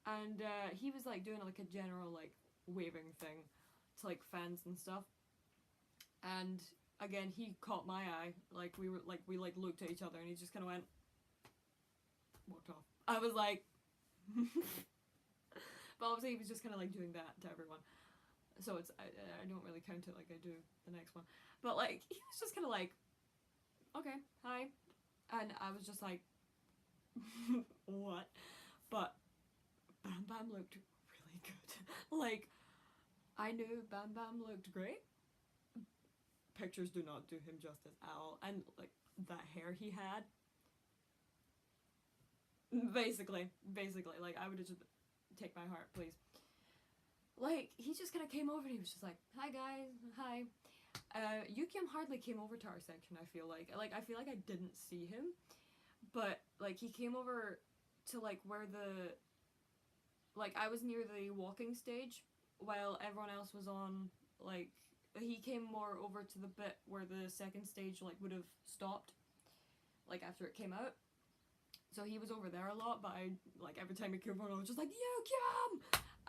Speaker 1: and he was like doing like a general like waving thing to like fans and stuff, and again he caught my eye. Like we looked at each other, and he just kind of walked off. I was like but obviously he was just kind of like doing that to everyone, so it's I don't really count it like I do the next one, but like he was just kind of like, okay, hi, and I was just like what? But Bam Bam looked really good. Like, I knew Bam Bam looked great. Pictures do not do him justice at all. And, like, that hair he had. Basically. Like, I would have just... Take my heart, please. Like, he just kind of came over and he was just like, hi guys, hi. Yukiam hardly came over to our section, I feel like. Like, I feel like I didn't see him. But, like, he came over to, like, where the... Like, I was near the walking stage, while everyone else was on, like... He came more over to the bit where the second stage, like, would have stopped, like, after it came out. So he was over there a lot, but I, like, every time he came over, I was just like, Yukiam!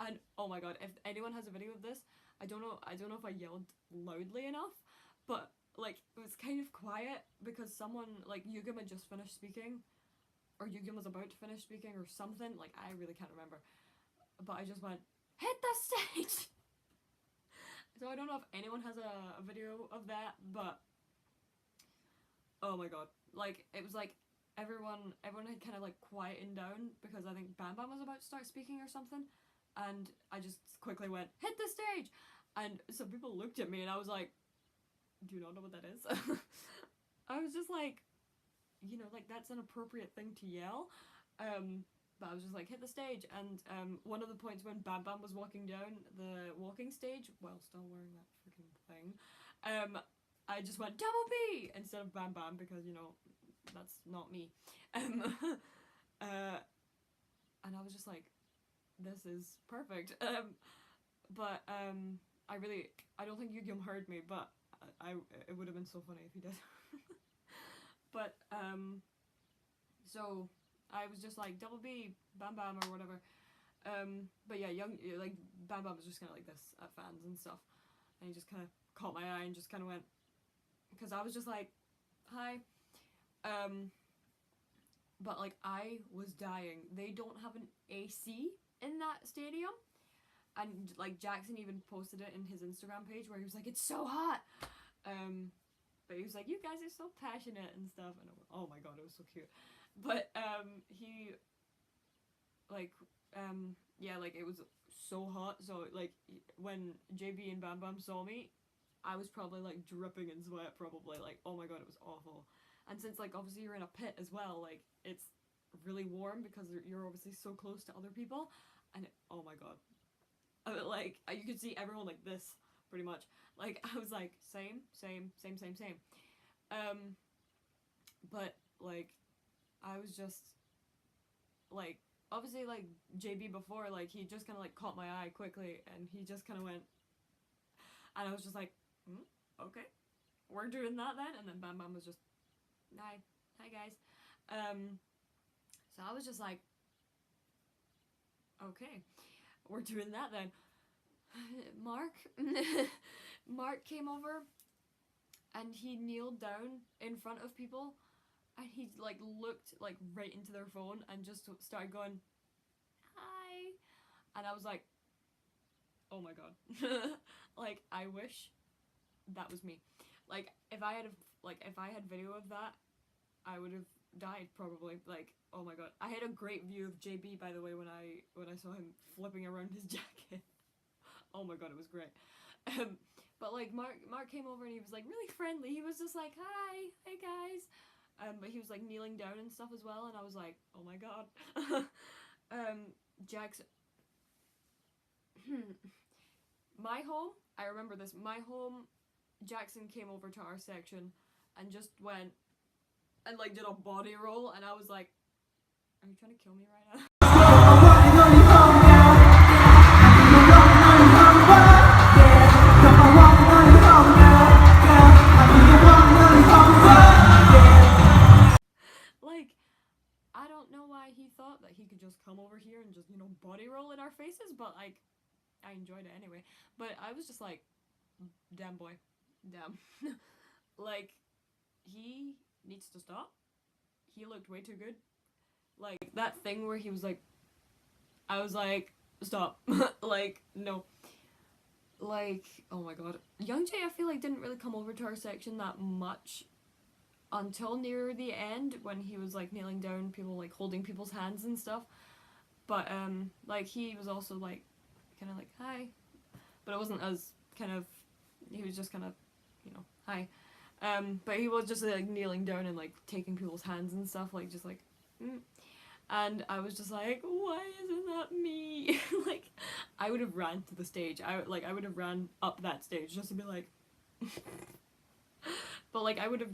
Speaker 1: And, oh my god, if anyone has a video of this, I don't know if I yelled loudly enough, but like, it was kind of quiet because someone, like, Yugam had just finished speaking, or Yugam was about to finish speaking or something, like, I really can't remember, but I just went, hit the stage! So I don't know if anyone has a video of that, but oh my god, like, it was like everyone had kind of like quietened down because I think Bam Bam was about to start speaking or something, and I just quickly went, hit the stage! And some people looked at me and I was like, do you not know what that is? I was just like, you know, like, that's an appropriate thing to yell. But I was just like, hit the stage. And one of the points when Bam Bam was walking down the walking stage, while still wearing that freaking thing, I just went, double B! Instead of Bam Bam, because, you know, that's not me. And I was just like, this is perfect. I don't think Yugyeom heard me, but it would have been so funny if he did. But so I was just like, double B, Bam Bam, or whatever. But yeah, like, Bam Bam was just kind of like this at fans and stuff, and he just kind of caught my eye and just kind of went, because I was just like, hi. But like, I was dying. They don't have an AC in that stadium, and like, Jackson even posted it in his Instagram page where he was like, it's so hot. But he was like, you guys are so passionate and stuff, and oh my god, it was so cute. But he, like, yeah, like, it was so hot, so like, when JB and Bam Bam saw me, I was probably like dripping in sweat, probably, like, oh my god, it was awful. And since, like, obviously you're in a pit as well, like, it's really warm because you're obviously so close to other people, and oh my god, like, you could see everyone like this, pretty much. Like, I was like, same. But like, I was just like, obviously, like, JB before, like, he just kind of like caught my eye quickly, and he just kind of went, and I was just like, okay, we're doing that then. And then Bam Bam was just, hi guys. So I was just like, okay, we're doing that then. Mark came over, and he kneeled down in front of people, and he like looked like right into their phone and just started going, hi. And I was like, oh my god. Like, I wish that was me. Like, if I had video of that, I would have died probably. Like, oh my god. I had a great view of JB, by the way, when I saw him flipping around his jacket. Oh my god, it was great. But like, Mark came over and he was like really friendly. He was just like, hi guys. But he was like kneeling down and stuff as well, and I was like, oh my god. Jackson. My home, I remember this. My home, Jackson came over to our section and just went and like did a body roll, and I was like, are you trying to kill me right now? Like, I don't know why he thought that he could just come over here and just, you know, body roll in our faces, but like, I enjoyed it anyway. But I was just like, damn boy, damn. Like, he needs to stop. He looked way too good. Like, that thing where he was like, I was like, stop. Like, no. Like, oh my god. Young Jay, I feel like, didn't really come over to our section that much until near the end, when he was like kneeling down, people like holding people's hands and stuff. But like, he was also like kind of like, hi, but it wasn't as kind of, he was just kind of, you know, hi. But he was just like kneeling down and like taking people's hands and stuff, like, just like, and I was just like, why isn't that me? Like, I would have ran to the stage. I would have ran up that stage just to be like. But like, I would have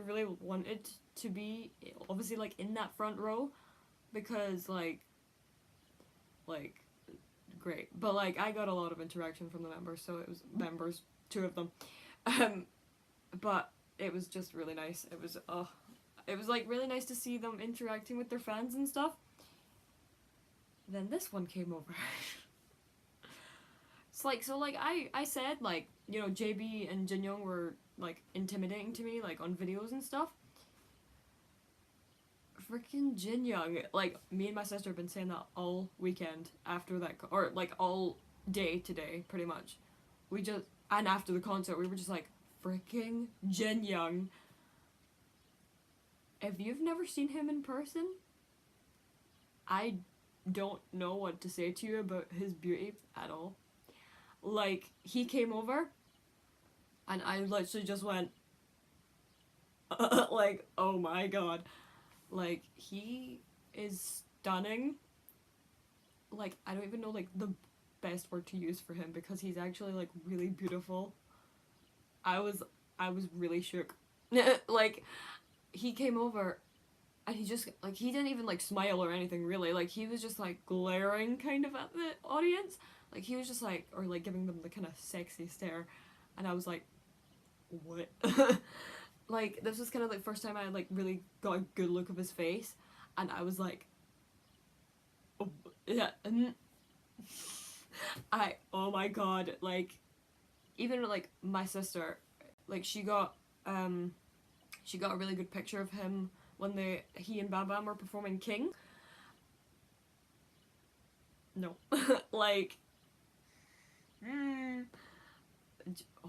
Speaker 1: really wanted to be obviously like in that front row, because like great. But like, I got a lot of interaction from the members, so it was members, 2 of them. But it was just really nice. It was like really nice to see them interacting with their fans and stuff. Then this one came over. It's like, so like, I said, like, you know, JB and Jinyoung were like intimidating to me, like on videos and stuff. Freaking Jin Young, like me and my sister have been saying that all weekend after that, or like all day today, pretty much. We just, and after the concert, we were just like, freaking Jin Young. If you've never seen him in person, I don't know what to say to you about his beauty at all. Like, he came over, and I literally just went, like, oh my god. Like, he is stunning. Like, I don't even know, like, the best word to use for him, because he's actually, like, really beautiful. I was really shook. Like, he came over, and he just, like, he didn't even, like, smile or anything, really. Like, he was just, like, glaring kind of at the audience. Like, he was just, like, or, like, giving them the kind of sexy stare. And I was like, what? Like, this was kind of, like, first time I, like, really got a good look of his face. And I was like, oh, yeah. Oh my god. Like, even, like, my sister, like, she got a really good picture of him when he and Bam Bam were performing King. No. Like,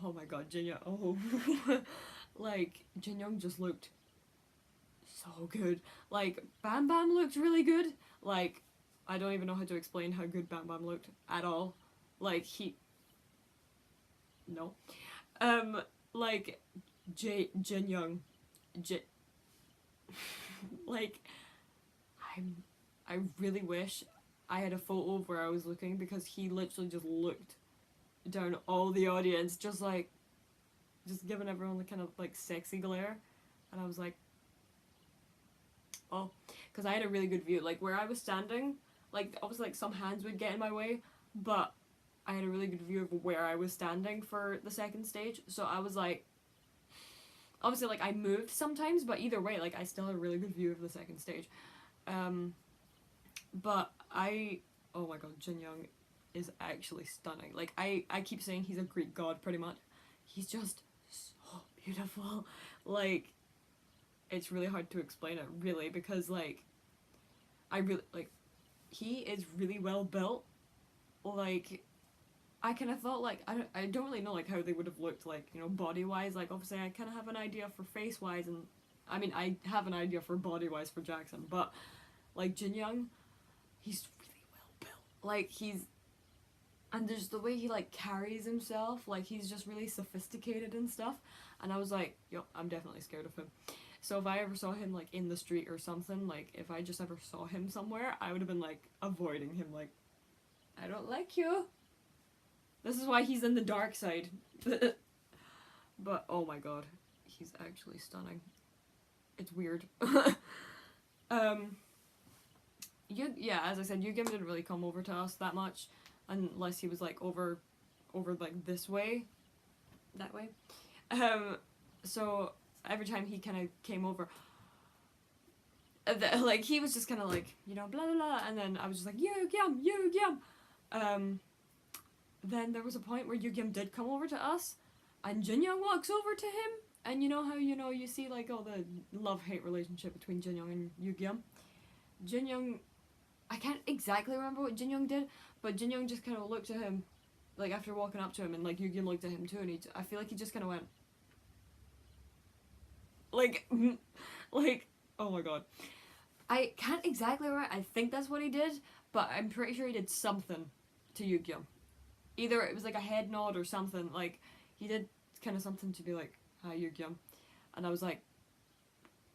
Speaker 1: oh my god, Jin Young. Oh. Like, Jin Young just looked so good. Like, Bam Bam looked really good. Like, I don't even know how to explain how good Bam Bam looked at all. Like, no. Like, Jin Young. Like, I really wish I had a photo of where I was looking, because he literally just looked down all the audience, just giving everyone the kind of like sexy glare, and I was like, oh, because I had a really good view, like where I was standing, like obviously like some hands would get in my way, but I had a really good view of where I was standing for the second stage, so I was like, obviously like I moved sometimes, but either way, like I still had a really good view of the second stage. But oh my god, Jin Young is actually stunning. Like, I keep saying he's a Greek god, pretty much. He's just so beautiful. Like, it's really hard to explain it, really, because, like, he is really well built. Like, I kind of thought, like, I don't really know, like, how they would have looked, like, you know, body-wise. Like, obviously, I kind of have an idea for face-wise, and, I mean, I have an idea for body-wise for Jackson, but, like, Jin Young, he's really well built. Like, and there's the way he, like, carries himself, like, he's just really sophisticated and stuff, and I was like, yo, I'm definitely scared of him. So if I ever saw him, like, in the street or something, like, if I just ever saw him somewhere, I would have been, like, avoiding him, like, I don't like you. This is why he's in the dark side. But, oh my god, he's actually stunning. It's weird. Yeah, as I said, Yugim didn't really come over to us that much, unless he was, like, over, like, this way, that way. So, every time he kind of came over, like, he was just kind of like, you know, blah, blah, blah, and then I was just like, Yugim. Then there was a point where Yugim did come over to us, and Jin Young walks over to him, and you know how, you know, you see, like, all the love-hate relationship between Jin Young and Yugim? Jin Young, I can't exactly remember what Jin Young did, but Jin Young just kind of looked at him, like, after walking up to him, and, like, Yugim looked at him too, and I feel like he just kind of went, like, oh my god. I can't exactly remember, I think that's what he did, but I'm pretty sure he did something to Yugim. Either it was, like, a head nod or something, like, he did kind of something to be like, hi, Yugim. And I was like,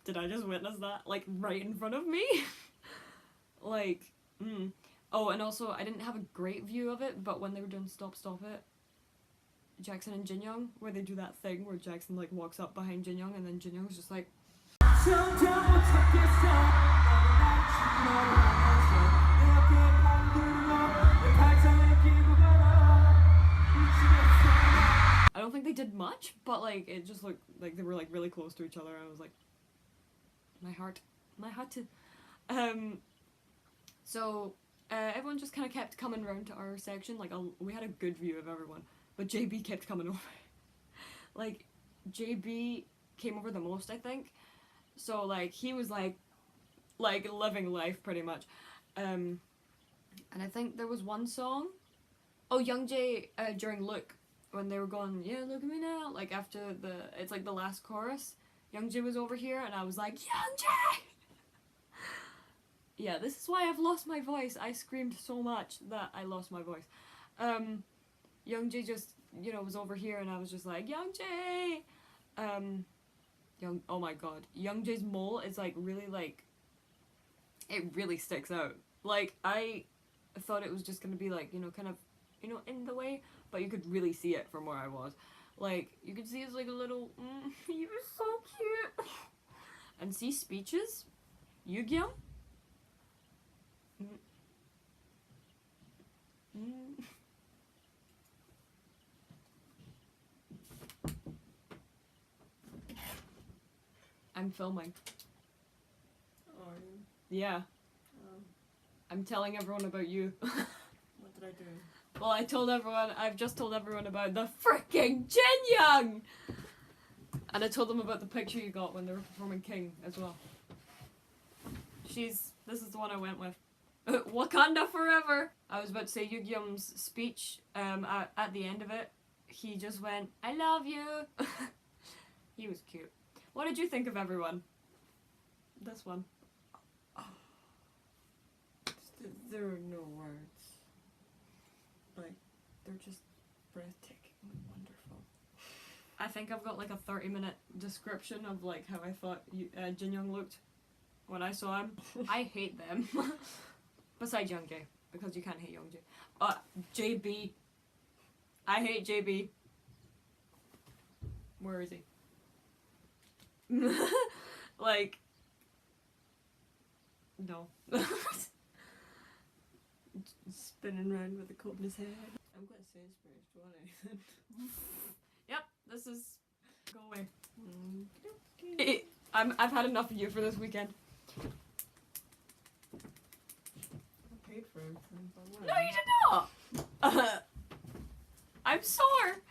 Speaker 1: did I just witness that, like, right in front of me? Like, Oh, and also, I didn't have a great view of it, but when they were doing Stop Stop It, Jackson and Jin Young, where they do that thing where Jackson, like, walks up behind Jin Young, and then Jin Young's just like, I don't think they did much, but, like, it just looked like they were, like, really close to each other, and I was like, my heart to, so, everyone just kind of kept coming around to our section, like, we had a good view of everyone, but JB kept coming over. Like, JB came over the most, I think. So like he was like living life pretty much. And I think there was one song. Oh, Young Jae during Look, when they were going, yeah, look at me now. Like after it's like the last chorus. Young Jae was over here, and I was like, Young Jae. Yeah, this is why I've lost my voice. I screamed so much that I lost my voice. Young Jae just, was over here, and I was just like, Young Jae. Oh my god, Young Jae's mole is like really like, it really sticks out. Like I thought it was just gonna be like, kind of, in the way, but you could really see it from where I was. Like you could see it's like a little. He was so cute. And see speeches, Yugyum. I'm filming.
Speaker 2: Are you?
Speaker 1: Yeah. I'm telling everyone about you.
Speaker 2: What did I do?
Speaker 1: Well, I've just told everyone about the freaking Jin Young! And I told them about the picture you got when they were performing King as well. This is the one I went with. Wakanda forever! I was about to say Yugyum's speech, at the end of it, he just went, I love you! He was cute. What did you think of everyone? This one.
Speaker 2: There are no words. Like, they're just breathtakingly wonderful.
Speaker 1: I think I've got like a 30-minute description of like how I thought Jin Young looked when I saw him. I hate them. Besides Young Jae, because you can't hate Young Jae. JB. I hate JB. Where is he? Like, no.
Speaker 2: Spinning around with a cup in his head. I'm going to say Sainsbury's. Do you want anything?
Speaker 1: Yep, this is. Go away. I've had enough of you for this weekend.
Speaker 2: I paid for everything, but
Speaker 1: No, you did not! I'm sore!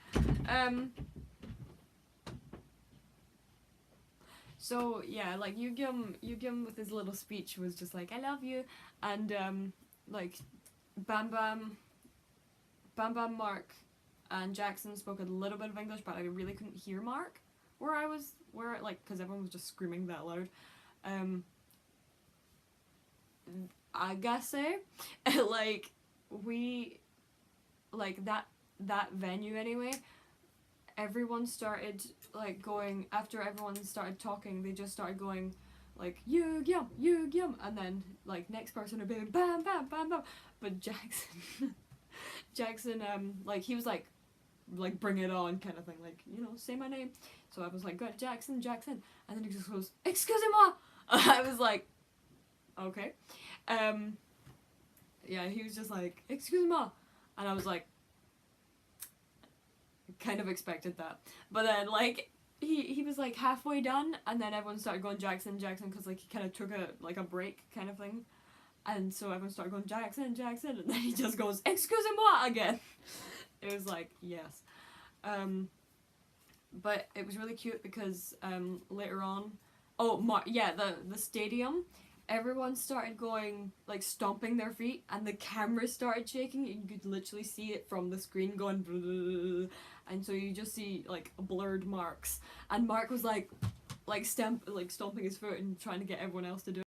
Speaker 1: So, yeah, like, Yugyum with his little speech was just like, I love you, and, like, Bam Bam, Mark, and Jackson spoke a little bit of English, but I really couldn't hear Mark because everyone was just screaming that loud. I gotta say, like, that venue anyway, everyone started, like, going, after everyone started talking, they just started going, like, Yugyum, and then, like, next person would be like, bam, bam, bam, bam, but Jackson, like, he was like, bring it on kind of thing, like, say my name, so I was like, good, Jackson, and then he just goes, excusez-moi, I was like, okay, yeah, he was just like, excuse-moi, and I was like, kind of expected that, but then, like, he was like halfway done, and then everyone started going Jackson, because like he kind of took a break kind of thing, and so everyone started going Jackson, and then he just goes excusez-moi again. It was like, yes, but it was really cute because later on, the stadium, everyone started going, like, stomping their feet, and the camera started shaking, and you could literally see it from the screen going blah, blah, blah, and so you just see, like, blurred marks, and Mark was like stomping his foot and trying to get everyone else to do it.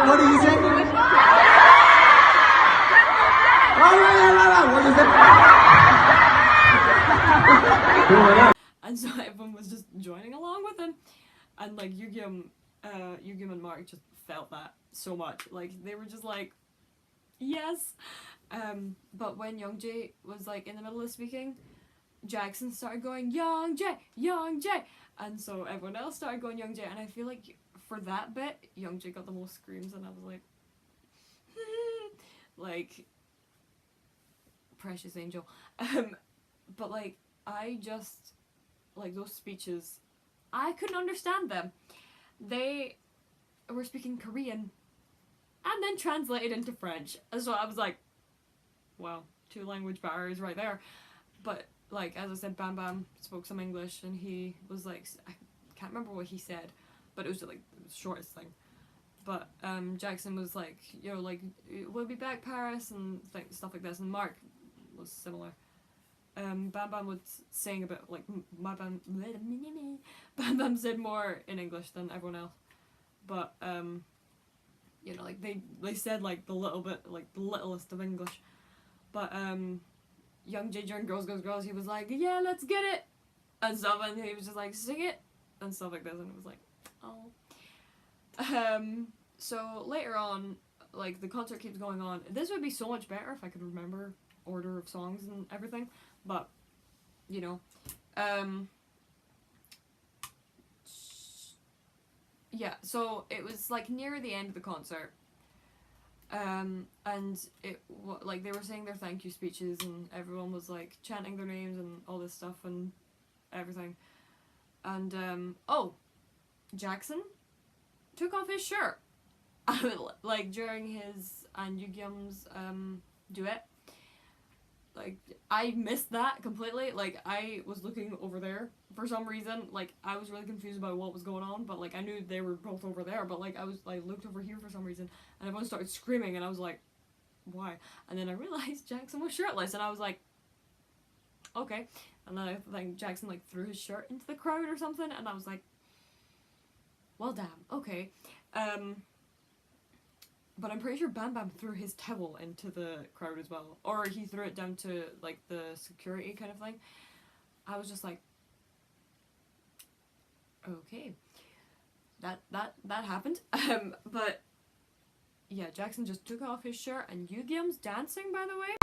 Speaker 3: What did you say? What is it?
Speaker 1: And so everyone was just joining along with him, and like Yugyum and Mark just felt that so much. Like they were just like, yes. But when Young Jae was like in the middle of speaking, Jackson started going Young Jae, and so everyone else started going Young Jae, and I feel like for that bit, Young Jae got the most screams, and I was like, like, precious angel. But like, I just like those speeches, I couldn't understand them. They were speaking Korean and then translated into French. So I was like, wow, 2 language barriers right there. But like, as I said, Bam Bam spoke some English, and he was like, I can't remember what he said, but it was like the shortest thing. But Jackson was like, like, we'll be back, Paris, and stuff like this. And Mark was similar. Bam Bam would sing a bit like Bam Bam said more in English than everyone else. But like they said like the little bit, like the littlest of English. But Young J during Girls Girls Girls, he was like, yeah, let's get it, and stuff, and he was just like, sing it and stuff like this, and it was like, oh. So later on, like, the concert keeps going on. This would be so much better if I could remember order of songs and everything, but yeah, so it was like near the end of the concert, and it like they were saying their thank you speeches, and everyone was like chanting their names and all this stuff and everything, and Jackson took off his shirt like during his and Yugyum's duet. Like, I missed that completely. Like, I was looking over there for some reason. Like, I was really confused about what was going on, but like I knew they were both over there, but like I was like looked over here for some reason, and everyone started screaming, and I was like, why? And then I realized Jackson was shirtless, and I was like, okay. And then I think Jackson like threw his shirt into the crowd or something, and I was like, well, damn, okay. But I'm pretty sure Bam Bam threw his towel into the crowd as well. Or he threw it down to, like, the security kind of thing. I was just like, okay. That happened. But, yeah, Jackson just took off his shirt, and Yugyum's dancing, by the way.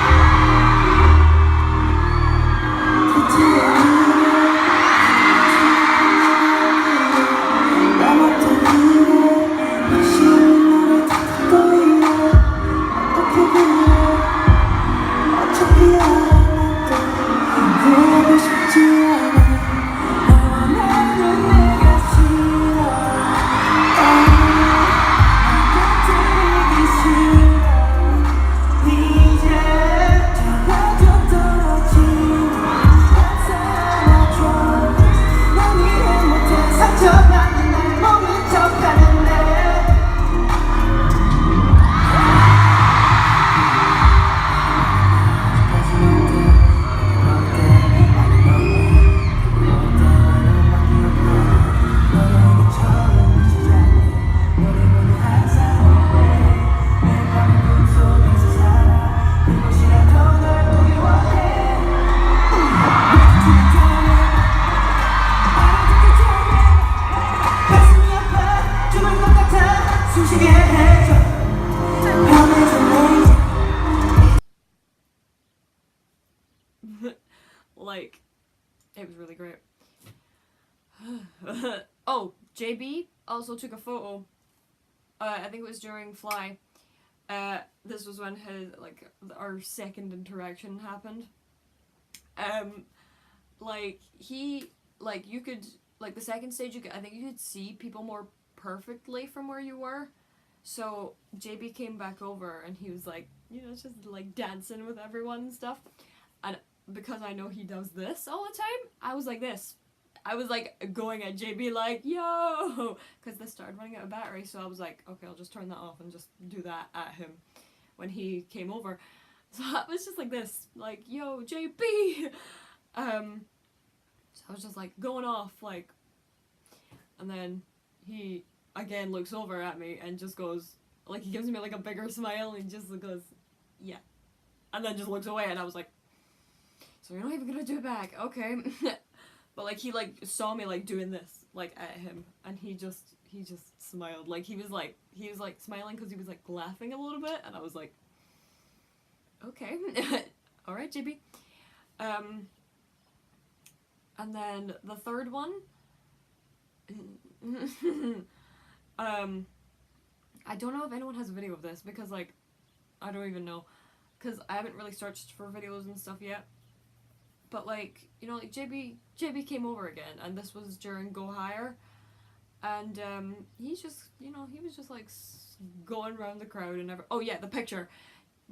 Speaker 1: Like, it was really great. Oh, JB also took a photo. I think it was during Fly. This was when our second interaction happened. You could, like, the second stage, I think you could see people more perfectly from where you were. So JB came back over, and he was like, just like dancing with everyone and stuff. And because I know he does this all the time, I was like this. I was like going at JB like, yo, because this started running out of battery, so I was like, okay, I'll just turn that off and just do that at him when he came over. So I was just like this, like, yo, JB. So I was just like going off, like, and then he again looks over at me and just goes, like, he gives me like a bigger smile and just goes, yeah, and then just looks away, and I was like, so you're not even gonna do it back, okay. But like he like saw me like doing this like at him, and he just smiled, like he was like smiling because he was like laughing a little bit, and I was like, okay. All right, JB. And then the third one, I don't know if anyone has a video of this, because like I don't even know, because I haven't really searched for videos and stuff yet. But like, you know, like JB came over again, and this was during Go Higher, and he's just, you know, he was just like going around the crowd and oh yeah, the picture.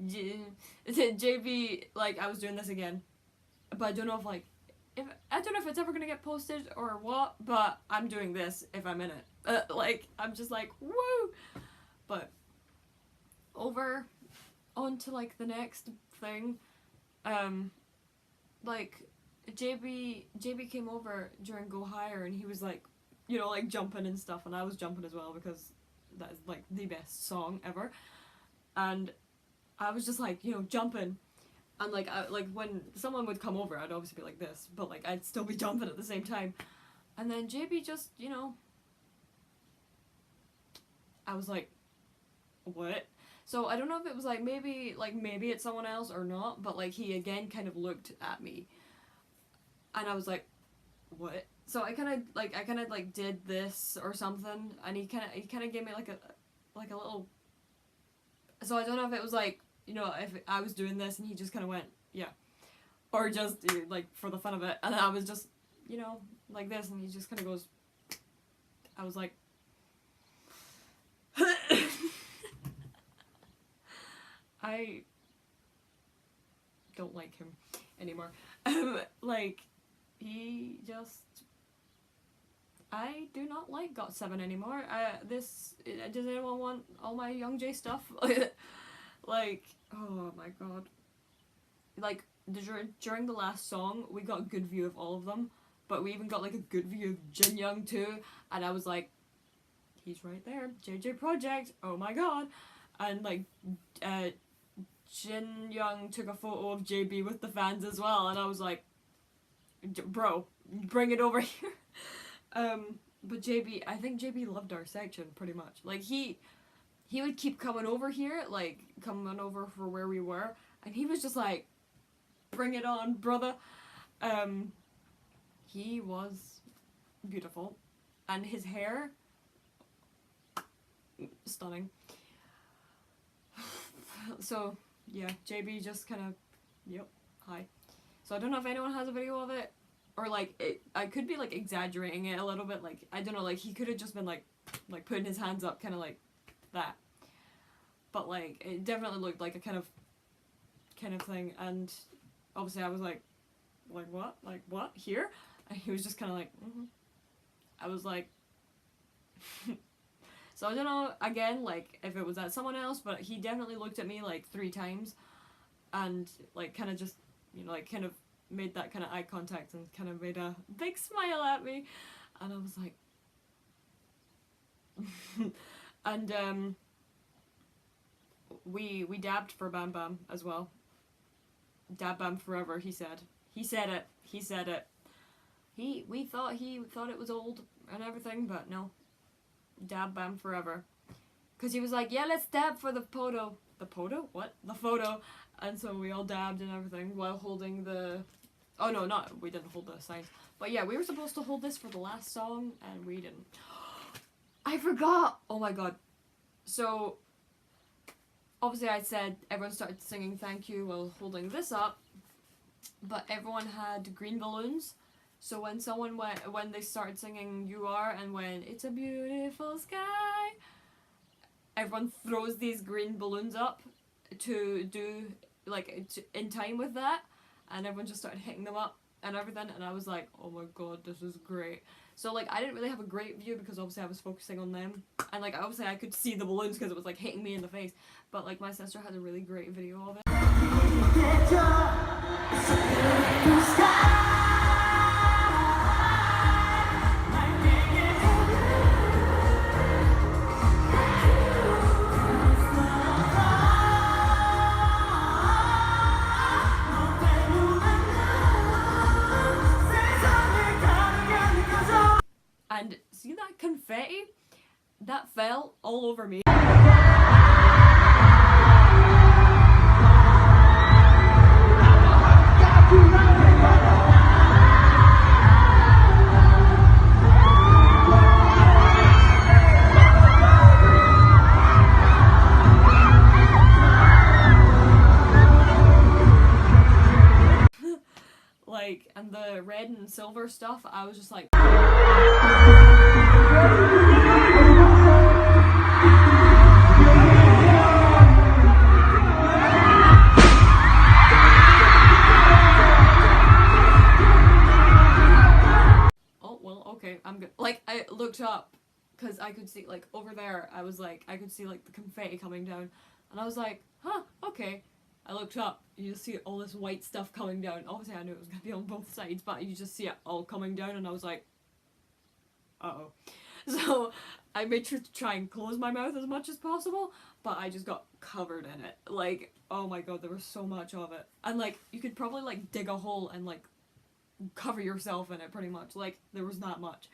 Speaker 1: JB, like, I was doing this again, but I don't know if it's ever gonna get posted or what, but I'm doing this if I'm in it. Like, I'm just like, woo! But over on to like the next thing. Like, JB came over during Go Higher, and he was like, you know, like jumping and stuff, and I was jumping as well because that is like the best song ever. And I was just like, you know, jumping, and like when someone would come over, I'd obviously be like this, but like I'd still be jumping at the same time. And then JB just, you know, I was like, what? So I don't know if it was like maybe it's someone else or not, but like he again kind of looked at me, and I was like, what? So I kind of did this or something, and he kind of gave me like a little. So I don't know if it was like, you know, if I was doing this and he just kind of went, yeah, or just like for the fun of it, and I was just, you know, like this, and he just kind of goes. I was like. I don't like him anymore. Like, he just... I do not like GOT7 anymore. Does anyone want all my Young J stuff? Like, oh my god. Like, during the last song, we got a good view of all of them, but we even got like a good view of Jin Young too, and I was like, he's right there, JJ Project, oh my god. And like, Jin Young took a photo of JB with the fans as well, and I was like, bro, bring it over here. But JB, I think JB loved our section pretty much. Like, he would keep coming over here, like coming over for where we were, and he was just like, bring it on, brother. He was beautiful, and his hair, stunning. So yeah, JB just kind of, yep, hi. So I don't know if anyone has a video of it, or like I could be like exaggerating it a little bit. Like, I don't know, like he could have just been like putting his hands up, kind of like that. But like it definitely looked like a kind of thing, and obviously I was like what here? And he was just kind of like, I was like. So I don't know, again, like, if it was at someone else, but he definitely looked at me, like, 3 times, and, like, kind of just, you know, like, kind of made that kind of eye contact and kind of made a big smile at me, and I was like... And, we dabbed for Bam Bam as well. Dab Bam forever, he said. He said it. We thought he thought it was old and everything, but no. Dab Bam forever. Because he was like, yeah, let's dab for the photo. The photo? What? The photo. And so we all dabbed and everything while holding the... Oh no, we didn't hold the signs. But yeah, we were supposed to hold this for the last song, and we didn't. I forgot! Oh my god. So, obviously I said everyone started singing thank you while holding this up, but everyone had green balloons. So when they started singing You Are and when It's a Beautiful Sky, everyone throws these green balloons up to do, like, in time with that, and everyone just started hitting them up and everything, and I was like, oh my god, this is great. So, like, I didn't really have a great view because obviously I was focusing on them, and, like, obviously I could see the balloons because it was, like, hitting me in the face, but, like, my sister had a really great video of it. And see that confetti? That fell all over me. Like, silver stuff, I was just like, oh well, okay, I'm good. Like, I looked up because I could see, like, over there, I was like, I could see like the confetti coming down, and I was like, huh, okay. I looked up, you just see all this white stuff coming down. Obviously I knew it was gonna be on both sides, but you just see it all coming down, and I was like, uh-oh. So I made sure to try and close my mouth as much as possible, but I just got covered in it. Like, oh my god, there was so much of it. And like, you could probably like dig a hole and like cover yourself in it pretty much. Like, there was that much.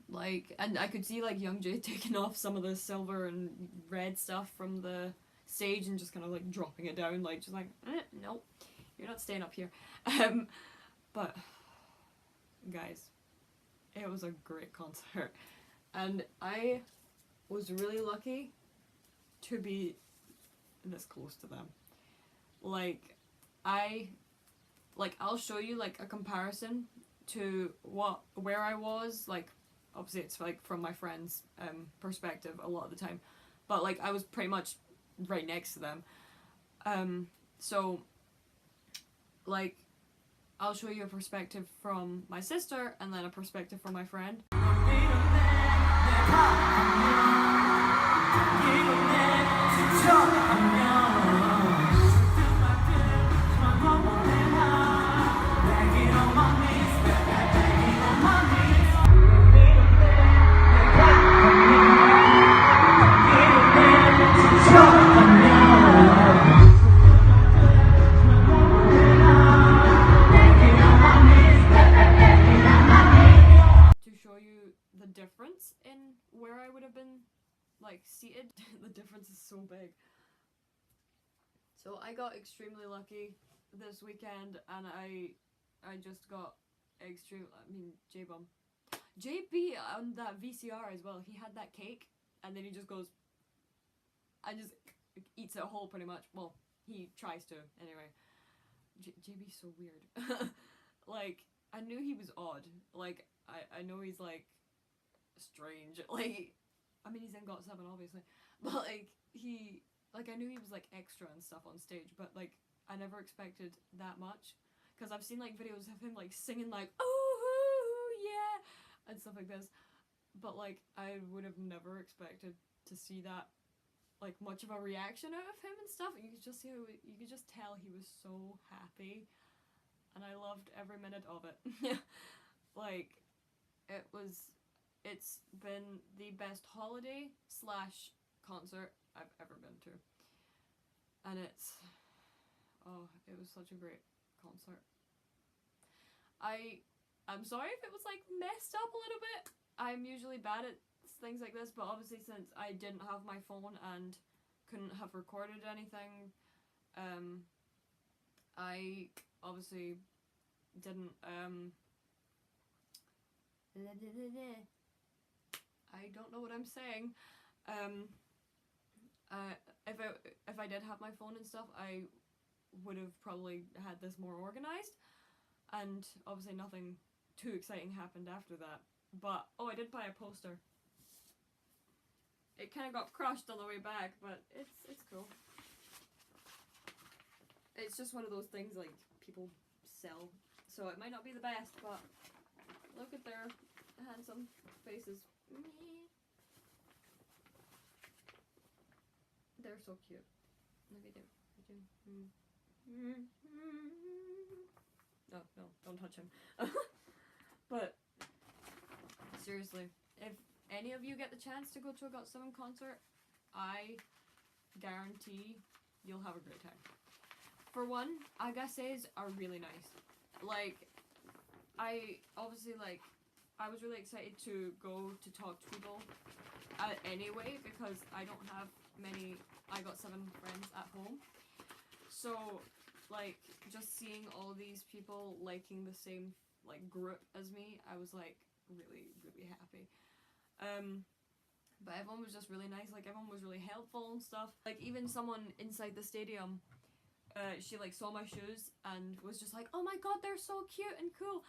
Speaker 1: Like, and I could see like Young Jay taking off some of the silver and red stuff from the stage and just kind of like dropping it down, like just like, nope, you're not staying up here. But guys, it was a great concert, and I was really lucky to be this close to them. Like, I'll show you like a comparison to where I was. Like, obviously it's like from my friend's perspective a lot of the time, but like I was pretty much right next to them. So like, I'll show you a perspective from my sister and then a perspective from my friend. The difference in where I would have been like seated. The difference is so big. So I got extremely lucky this weekend, and I just got J-Bum. JP on that VCR as well, he had that cake and then he just goes and just eats it whole pretty much. Well, he tries to anyway. JB's so weird. Like, I knew he was odd. Like, I know he's like strange. Like, I mean, he's in GOT7 obviously, but like I knew he was like extra and stuff on stage, but like I never expected that much, because I've seen like videos of him like singing like oh yeah and stuff like this, but like I would have never expected to see that like much of a reaction out of him and stuff. You could just see you could just tell he was so happy, and I loved every minute of it. Like, it's been the best holiday / concert I've ever been to. And it was such a great concert. I'm sorry if it was like messed up a little bit. I'm usually bad at things like this, but obviously since I didn't have my phone and couldn't have recorded anything, I obviously didn't I don't know what I'm saying. If I did have my phone and stuff, I would have probably had this more organized, and obviously nothing too exciting happened after that. But I did buy a poster. It kind of got crushed on the way back, but it's cool. It's just one of those things like people sell, so it might not be the best, but look at their handsome faces. They're so cute. Look at them. No, don't touch him. But seriously, if any of you get the chance to go to a GOT7 concert, I guarantee you'll have a great time. For one, agases are really nice. Like, I was really excited to go to talk to people anyway, because I don't have many GOT7 friends at home. So, like, just seeing all these people liking the same, like, group as me, I was, like, really, really happy. But everyone was just really nice. Like, everyone was really helpful and stuff. Like, even someone inside the stadium she like saw my shoes and was just like, oh my god, they're so cute and cool.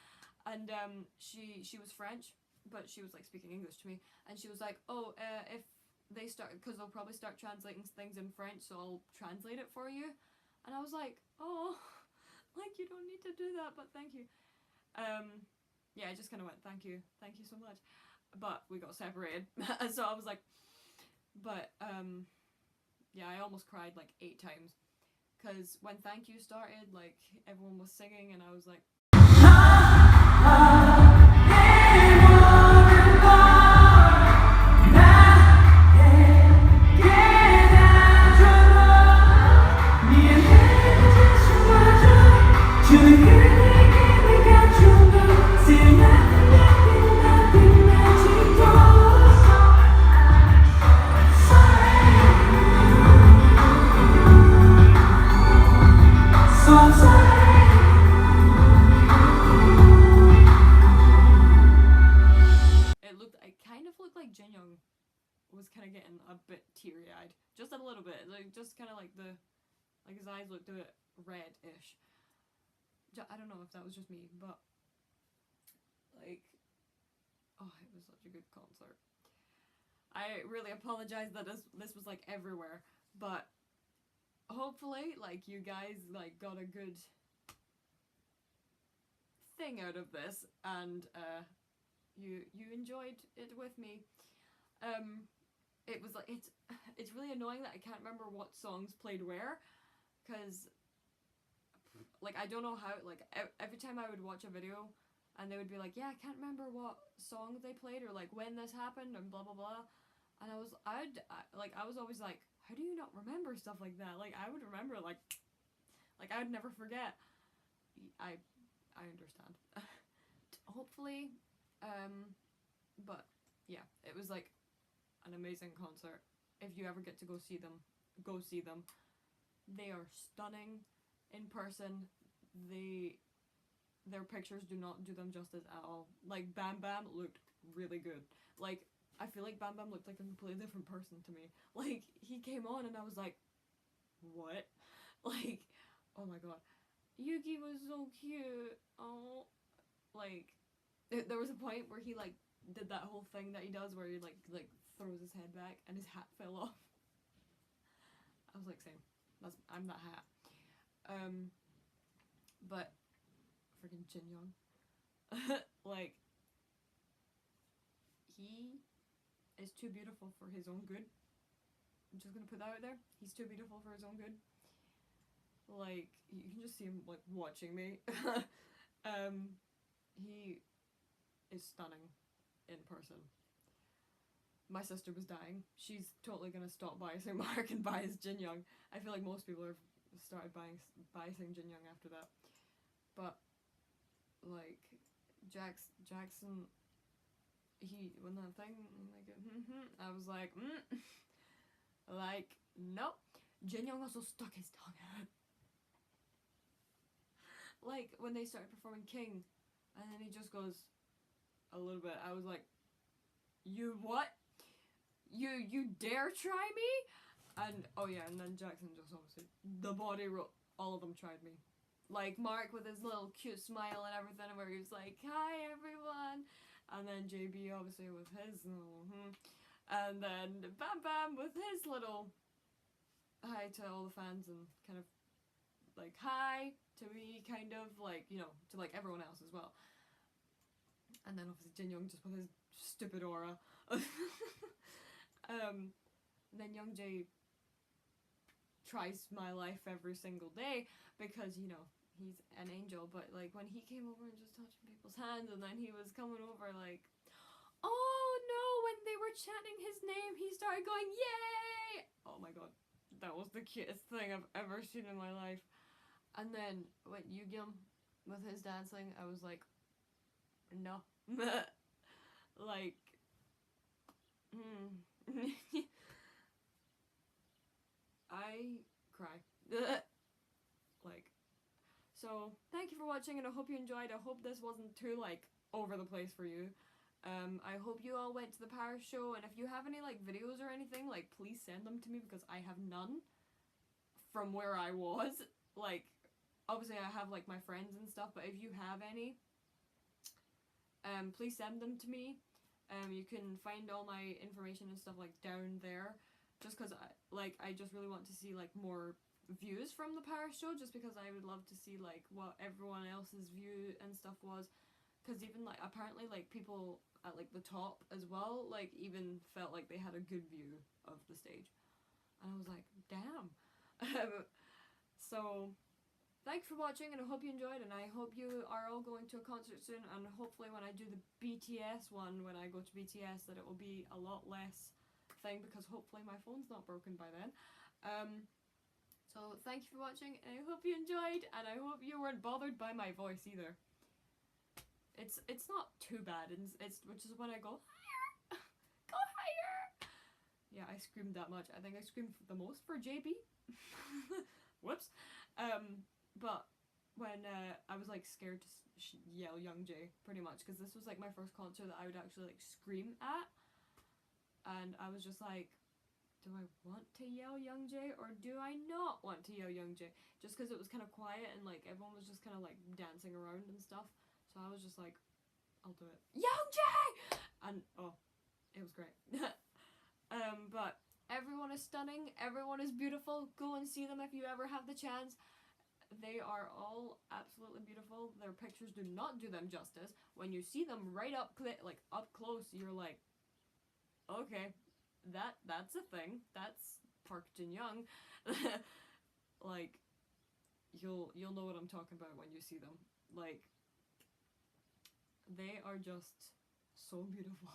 Speaker 1: And she was French, but she was like speaking English to me, and she was like, oh, if they start, because they'll probably start translating things in French, so I'll translate it for you. And I was like, oh, like, you don't need to do that, but thank you. Yeah, I just kind of went, thank you so much. But we got separated, so I was like, but yeah, I almost cried like 8 times, because when thank you started, like, everyone was singing, and I was like, it kind of looked like Jin Young was kind of getting a bit teary-eyed, just a little bit, like, just kind of like like his eyes looked a bit red-ish. I don't know if that was just me, but like, oh, it was such a good concert. I really apologize that this was like everywhere, but hopefully, like, you guys like got a good thing out of this, and you enjoyed it with me. It was like, it's really annoying that I can't remember what songs played where, because like, I don't know how, like, every time I would watch a video and they would be like, yeah, I can't remember what song they played, or like when this happened, and blah blah blah, and I was always like, how do you not remember stuff like that? Like, I would remember, like I would never forget. I understand. Hopefully, but yeah, it was like an amazing concert. If you ever get to go see them, go see them. They are stunning in person. Their pictures do not do them justice at all. Like, Bam Bam looked really good. Like, I feel like Bam Bam looked like a completely different person to me. Like, he came on and I was like, what? Like, oh my god. Yuki was so cute. Oh, like, there was a point where he like did that whole thing that he does where he like throws his head back and his hat fell off. I was like, same. I'm that hat. But freaking Jin Young, like, he is too beautiful for his own good. I'm just gonna put that out there. He's too beautiful for his own good. Like, you can just see him like watching me. He is stunning in person. My sister was dying. She's totally gonna stop biasing Mark and bias Jin Young. I feel like most people have started biasing Jin Young after that. But like, Jackson, when that thing, like, I was like, like, nope. Jin Young also stuck his tongue out. Like, when they started performing King, and then he just goes a little bit, I was like, you what? You dare try me? And oh yeah, and then Jackson just obviously, the body roll, all of them tried me. Like, Mark with his little cute smile and everything, where he was like, hi everyone, and then JB obviously with his and then Bam Bam with his little hi to all the fans, and kind of like hi to me, kind of like, you know, to like everyone else as well. And then obviously Jin Young just with his stupid aura. Then Young Jae tries my life every single day because, you know, he's an angel, but like when he came over and just touching people's hands, and then he was coming over like, oh no, when they were chanting his name, he started going, yay! Oh my god, that was the cutest thing I've ever seen in my life. And then with Yugyeom with his dancing, I was like, no. Like, I cry. Like, so thank you for watching, and I hope you enjoyed. I hope this wasn't too like over the place for you. I hope you all went to the Paris show, and if you have any like videos or anything, like, please send them to me, because I have none from where I was. like, obviously I have like my friends and stuff, but if you have any, please send them to me. You can find all my information and stuff like down there, just because I just really want to see like more views from the Paris show, just because I would love to see like what everyone else's view and stuff was, because even like apparently like people at like the top as well like even felt like they had a good view of the stage, and I was like, damn. So thanks for watching, and I hope you enjoyed, and I hope you are all going to a concert soon, and hopefully when I do the BTS one, when I go to BTS, that it will be a lot less thing, because hopefully my phone's not broken by then. So thank you for watching, and I hope you enjoyed, and I hope you weren't bothered by my voice either. It's not too bad, it's which is when I go higher, go higher. Yeah, I screamed that much. I think I screamed the most for JB. Whoops. But when I was like scared to yell Young J pretty much, because this was like my first concert that I would actually like scream at, and I was just like, do I want to yell Young J or do I not want to yell Young J? Just because it was kind of quiet and like everyone was just kind of like dancing around and stuff, so I was just like, I'll do it, Young J! And oh, it was great. But everyone is stunning, everyone is beautiful. Go and see them if you ever have the chance. They are all absolutely beautiful. Their pictures do not do them justice. When you see them right up close, you're like, okay, that's a thing. That's Park Jin-young. Like, you'll know what I'm talking about when you see them. Like, they are just so beautiful.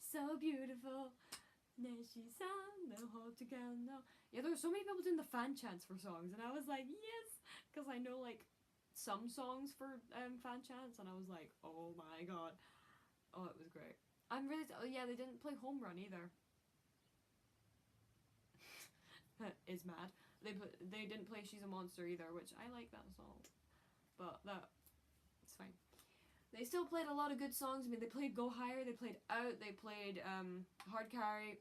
Speaker 1: So beautiful. Yeah, there were so many people doing the fan chants for songs, and I was like, yes, because I know like some songs for fan chants, and I was like, oh my god, oh, it was great. I'm really oh yeah, they didn't play Home Run either. Is mad. They didn't play She's a Monster either, which I like that song, but it's fine. They still played a lot of good songs. I mean, they played Go Higher, they played Out, they played Hard Carry,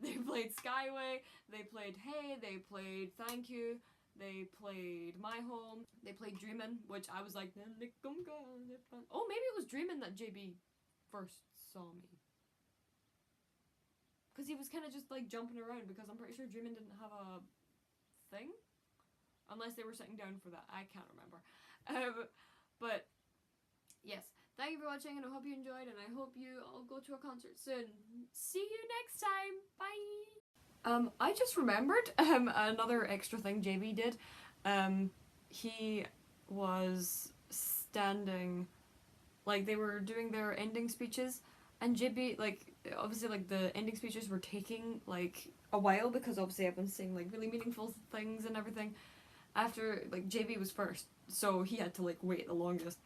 Speaker 1: they played Skyway, they played Hey, they played Thank You, they played My Home, they played Dreamin', which I was like, oh, maybe it was Dreamin' that JB first saw me. Because he was kind of just like jumping around, because I'm pretty sure Dreamin' didn't have a thing. Unless they were sitting down for that, I can't remember. But yes, thank you for watching, and I hope you enjoyed, and I hope you all go to a concert soon. See you next time. Bye. I just remembered another extra thing JB did. He was standing, like they were doing their ending speeches, and JB, like, obviously like the ending speeches were taking like a while, because obviously everyone's saying like really meaningful things and everything. After like JB was first, so he had to like wait the longest.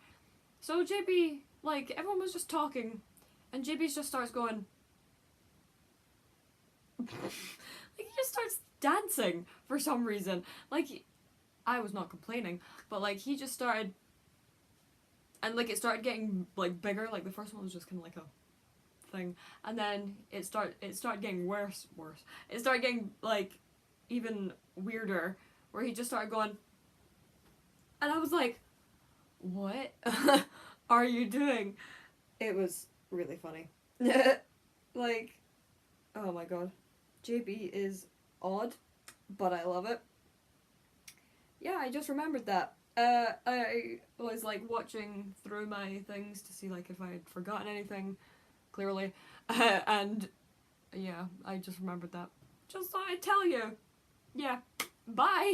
Speaker 1: So JB, like, everyone was just talking, and JB just starts going, like, he just starts dancing for some reason. Like, I was not complaining, but like, he just started, and like, it started getting like bigger. Like, the first one was just kind of like a thing, and then it started getting worse. It started getting like even weirder, where he just started going, and I was like, what are you doing? It was really funny. Like, oh my god. JB is odd, but I love it. Yeah, I just remembered that. I was like watching through my things to see like if I had forgotten anything, clearly. And yeah, I just remembered that. Just thought I'd tell you. Yeah, bye!